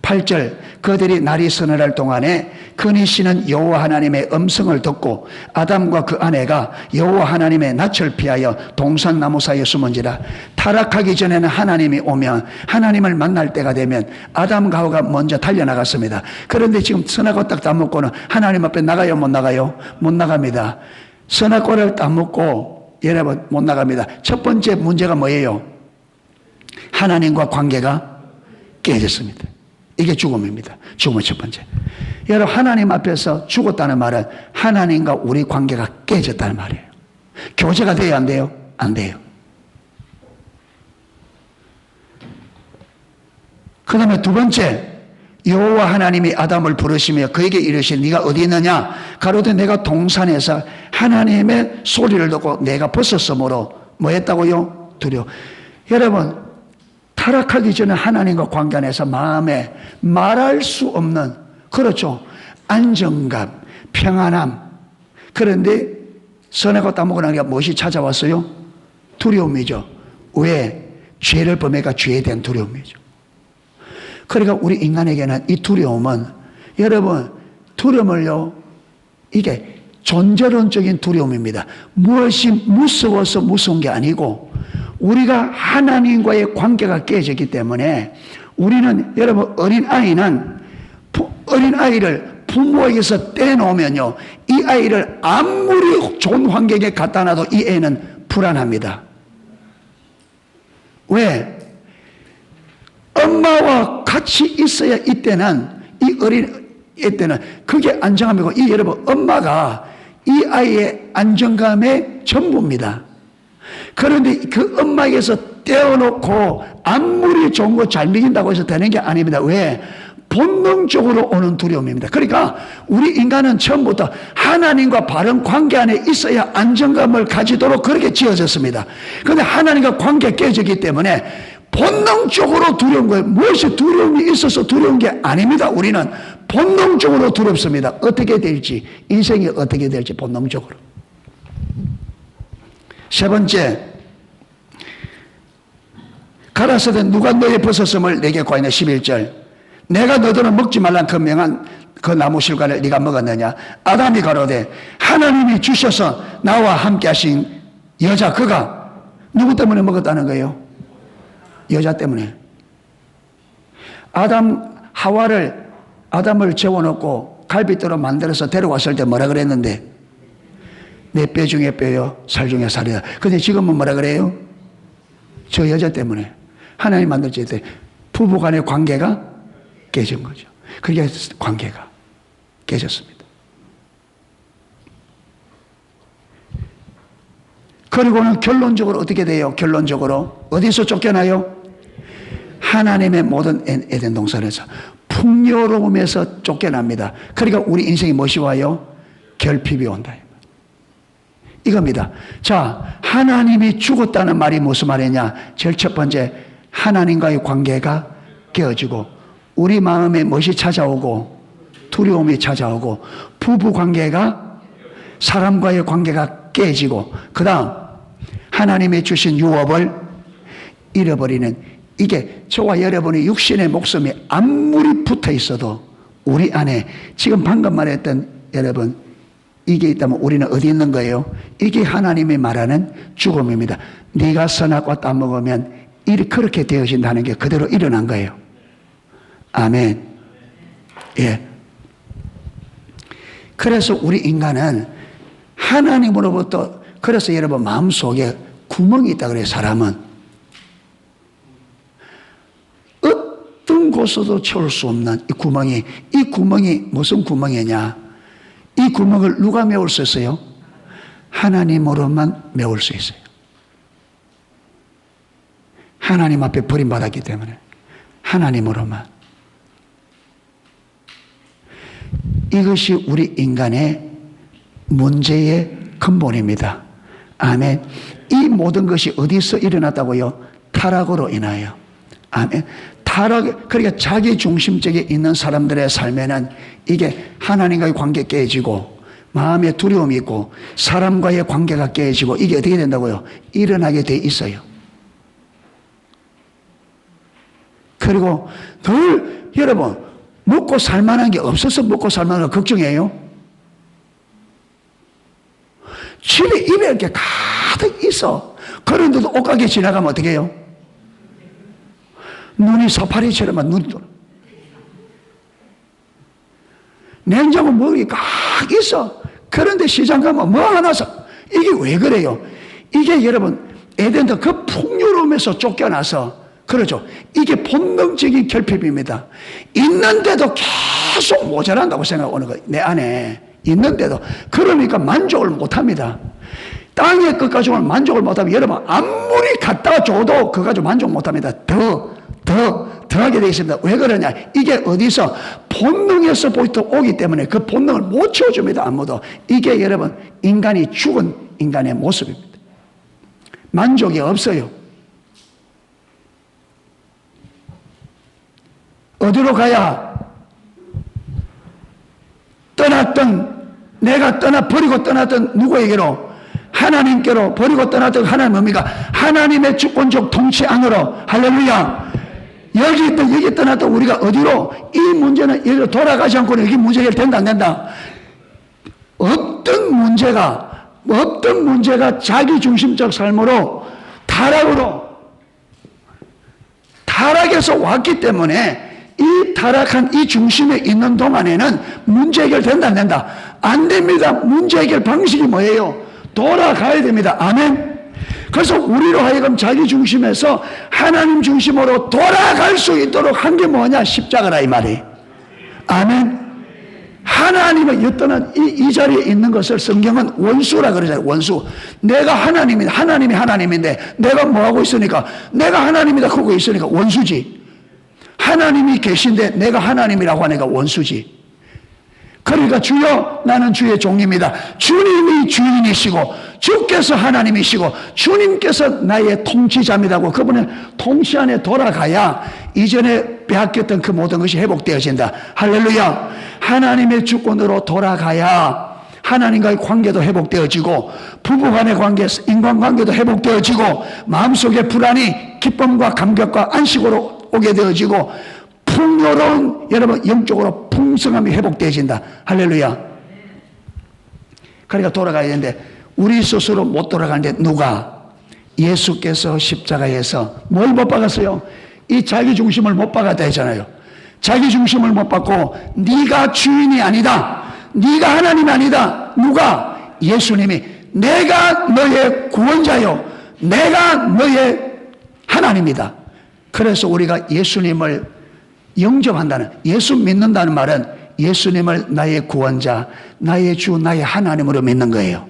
8절, 그들이 날이 서늘할 동안에 그니시는 여호와 하나님의 음성을 듣고 아담과 그 아내가 여호와 하나님의 낯을 피하여 동산나무 사이에 숨은지라. 타락하기 전에는 하나님이 오면, 하나님을 만날 때가 되면 아담과 하와가 먼저 달려나갔습니다. 그런데 지금 선악과 딱 따먹고는 하나님 앞에 나가요, 못 나가요? 못 나갑니다. 선악과를 따먹고 여러분 못 나갑니다. 첫 번째 문제가 뭐예요? 하나님과 관계가 깨졌습니다. 이게 죽음입니다. 죽음의 첫 번째. 여러분, 하나님 앞에서 죽었다는 말은 하나님과 우리 관계가 깨졌다는 말이에요. 교제가 돼요, 안 돼요? 안 돼요. 그 다음에 두 번째, 여호와 하나님이 아담을 부르시며 그에게 이르시되 네가 어디 있느냐? 가로되 내가 동산에서 하나님의 소리를 듣고 내가 벗었으므로 뭐 했다고요? 두려워. 여러분, 타락하기 전에 하나님과 관계 안에서 마음에 말할 수 없는, 그렇죠, 안정감, 평안함. 그런데 선악과 따먹고 나니까 무엇이 찾아왔어요? 두려움이죠. 왜? 죄를 범해가 죄에 대한 두려움이죠. 그러니까 우리 인간에게는 이 두려움은, 여러분, 두려움을요, 이게 존재론적인 두려움입니다. 무엇이 무서워서 무서운 게 아니고 우리가 하나님과의 관계가 깨졌기 때문에 우리는, 여러분, 어린아이를 부모에게서 떼놓으면요, 이 아이를 아무리 좋은 환경에 갖다 놔도 이 애는 불안합니다. 왜? 엄마와 같이 있어야 이때는, 이 어린 애 때는 그게 안정감이고, 이 여러분, 엄마가 이 아이의 안정감의 전부입니다. 그런데 그 엄마에게서 떼어놓고 아무리 좋은 거 잘 먹인다고 해서 되는 게 아닙니다. 왜? 본능적으로 오는 두려움입니다. 그러니까 우리 인간은 처음부터 하나님과 바른 관계 안에 있어야 안정감을 가지도록 그렇게 지어졌습니다. 그런데 하나님과 관계가 깨졌기 때문에 본능적으로 두려운 거예요. 무엇이 두려움이 있어서 두려운 게 아닙니다. 우리는 본능적으로 두렵습니다. 어떻게 될지, 인생이 어떻게 될지 본능적으로. 세 번째, 가라사대 누가 너의 벗었음을 내게 구하냐? 11절, 내가 너더러 먹지 말란 그 명한 그 나무 실과를 네가 먹었느냐? 아담이 가로되 하나님이 주셔서 나와 함께 하신 여자, 그가 누구 때문에 먹었다는 거예요? 여자 때문에. 아담을 재워놓고 갈빗대로 만들어서 데려왔을 때 뭐라 그랬는데? 내 뼈 중에 뼈요, 살 중에 살이다. 근데 지금은 뭐라 그래요? 저 여자 때문에. 하나님 만들었을 때 부부 간의 관계가 깨진 거죠. 그게 관계가 깨졌습니다. 그리고는 결론적으로 어떻게 돼요? 결론적으로 어디서 쫓겨나요? 하나님의 모든 에덴 동산에서, 풍요로움에서 쫓겨납니다. 그러니까 우리 인생이 무엇이 와요? 결핍이 온다. 이겁니다. 자, 하나님이 죽었다는 말이 무슨 말이냐? 제일 첫 번째, 하나님과의 관계가 깨어지고 우리 마음에 무엇이 찾아오고? 두려움이 찾아오고, 부부 관계가, 사람과의 관계가 깨지고, 그 다음 하나님이 주신 유업을 잃어버리는, 이게 저와 여러분의 육신의 목숨이 아무리 붙어 있어도 우리 안에 지금 방금 말했던, 여러분, 이게 있다면 우리는 어디 있는 거예요? 이게 하나님이 말하는 죽음입니다. 네가 선악과 따먹으면 그렇게 되어진다는 게 그대로 일어난 거예요. 아멘. 예. 그래서 우리 인간은 하나님으로부터 그래서 여러분 마음속에 구멍이 있다 그래요. 사람은 어떤 곳에도 채울 수 없는 이 구멍이 무슨 구멍이냐? 이 구멍을 누가 메울 수 있어요? 하나님으로만 메울 수 있어요. 하나님 앞에 버림받았기 때문에 하나님으로만. 이것이 우리 인간의 문제의 근본입니다. 아멘. 이 모든 것이 어디서 일어났다고요? 타락으로 인하여. 아멘. 타락, 그러니까 자기 중심적에 있는 사람들의 삶에는 이게 하나님과의 관계 깨지고 마음에 두려움이 있고 사람과의 관계가 깨지고 이게 어떻게 된다고요? 일어나게 돼 있어요. 그리고 늘 여러분 먹고 살만한 게 없어서 먹고 살만한 거 걱정해요? 집에 입에 이렇게 가득 있어. 그런데도 옷가게 지나가면 어떻게 해요? 눈이 서파리처럼 눈이 돌아. 냉장고 먹이 꽉 있어. 그런데 시장 가면 뭐 하나 사. 이게 왜 그래요? 이게 여러분 에덴도 그 풍요로움에서 쫓겨나서 그러죠. 이게 본능적인 결핍입니다. 있는데도 계속 모자란다고 생각하는 거예요. 내 안에 있는데도. 그러니까 만족을 못합니다. 땅의 것 가지고는 만족을 못하면 여러분 아무리 갖다 줘도 그거 가지고 만족 못합니다. 더 하게 되어 있습니다. 왜 그러냐? 이게 어디서 본능에서 오기 때문에 그 본능을 못 채워줍니다. 아무도. 이게 여러분 인간이 죽은 인간의 모습입니다. 만족이 없어요. 어디로 가야 내가 버리고 떠났던 누구에게로? 하나님께로 버리고 떠났던 하나님 뭡니까? 하나님의 주권적 통치 안으로. 할렐루야. 여기 떠났던 우리가 어디로? 이 문제는 여기로 돌아가지 않고는 여기 문제 해결된다 안 된다? 어떤 문제가 자기 중심적 삶으로 타락에서 왔기 때문에 이 타락한 이 중심에 있는 동안에는 문제 해결된다 안 된다? 안 됩니다. 문제 해결 방식이 뭐예요? 돌아가야 됩니다. 아멘. 그래서 우리로 하여금 자기 중심에서 하나님 중심으로 돌아갈 수 있도록 한 게 뭐냐? 십자가라 이 말이. 아멘. 하나님의 어떤 이 자리에 있는 것을 성경은 원수라 그러잖아요. 원수. 내가 하나님이 하나님인데 내가 뭐하고 있으니까 내가 하나님이다 그러고 있으니까 원수지. 하나님이 계신데 내가 하나님이라고 하니까 원수지. 그러니까 주여 나는 주의 종입니다. 주님이 주인이시고 주께서 하나님이시고 주님께서 나의 통치자입니다고 그분의 통치 안에 돌아가야 이전에 빼앗겼던 그 모든 것이 회복되어진다. 할렐루야. 하나님의 주권으로 돌아가야 하나님과의 관계도 회복되어지고 부부간의 관계, 인간관계도 회복되어지고 마음속의 불안이 기쁨과 감격과 안식으로 오게 되어지고 풍요로운 여러분 영적으로 풍성함이 회복되어진다. 할렐루야. 그러니까 돌아가야 되는데 우리 스스로 못 돌아가는데 누가? 예수께서 십자가에서 뭘 못 박았어요? 이 자기 중심을 못 박았다 했잖아요. 자기 중심을 못 박고 네가 주인이 아니다. 네가 하나님이 아니다. 누가? 예수님이 내가 너의 구원자요. 내가 너의 하나님이다. 그래서 우리가 예수님을 영접한다는, 예수 믿는다는 말은 예수님을 나의 구원자, 나의 주, 나의 하나님으로 믿는 거예요.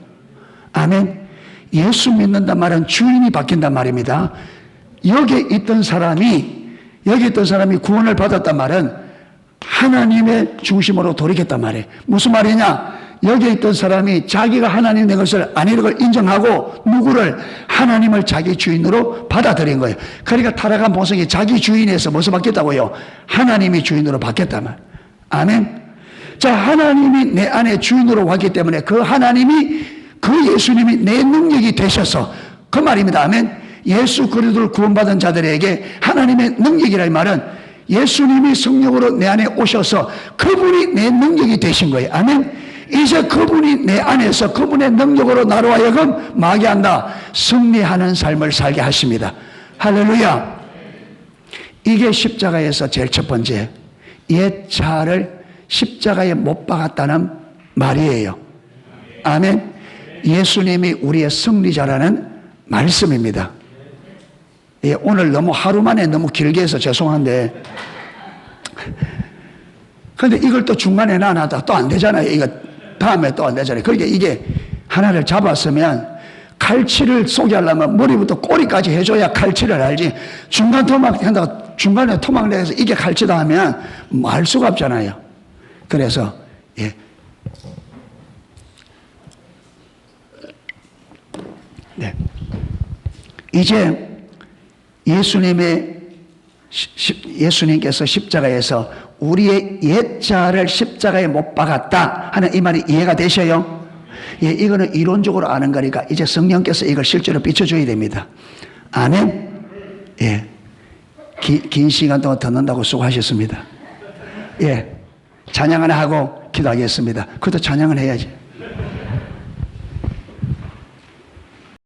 아멘. 예수 믿는다는 말은 주인이 바뀐단 말입니다. 여기 있던 사람이 구원을 받았단 말은 하나님의 중심으로 돌이켰단 말이에요. 무슨 말이냐? 여기 있던 사람이 자기가 하나님 된 것을 아니라는 걸 인정하고 누구를? 하나님을 자기 주인으로 받아들인 거예요. 그러니까 타락한 모성이 자기 주인에서 무엇을 바뀌었다고요? 하나님이 주인으로 바뀌었단 말이에요. 아멘. 자, 하나님이 내 안에 주인으로 왔기 때문에 그 예수님이 내 능력이 되셔서 그 말입니다. 아멘. 예수 그리스도를 구원받은 자들에게 하나님의 능력이라 이 말은 예수님이 성령으로 내 안에 오셔서 그분이 내 능력이 되신 거예요. 아멘. 이제 그분이 내 안에서 그분의 능력으로 나로 하여금 마게 한다. 승리하는 삶을 살게 하십니다. 할렐루야. 이게 십자가에서 제일 첫 번째, 옛 자아를 십자가에 못 박았다는 말이에요. 아멘. 예수님이 우리의 승리자라는 말씀입니다. 예, 오늘 너무 하루 만에 너무 길게 해서 죄송한데, 그런데 이걸 또 중간에 놔놔도 또 안 되잖아요. 이거 다음에 또 안 되잖아요. 그러니까 이게 하나를 잡았으면 칼치를 쏘게 하려면 머리부터 꼬리까지 해줘야 칼치를 알지. 중간 토막 한다고 중간에 토막 내서 이게 칼치다 하면 뭐 알 수가 없잖아요. 그래서 예. 네. 이제 예수님께서 십자가에서 우리의 옛자를 십자가에 못 박았다 하는 이 말이 이해가 되셔요? 예, 이거는 이론적으로 아는 거니까 이제 성령께서 이걸 실제로 비춰줘야 됩니다. 아멘? 예. 긴 시간 동안 듣는다고 수고하셨습니다. 예. 찬양 하나 하고 기도하겠습니다. 그것도 찬양을 해야지.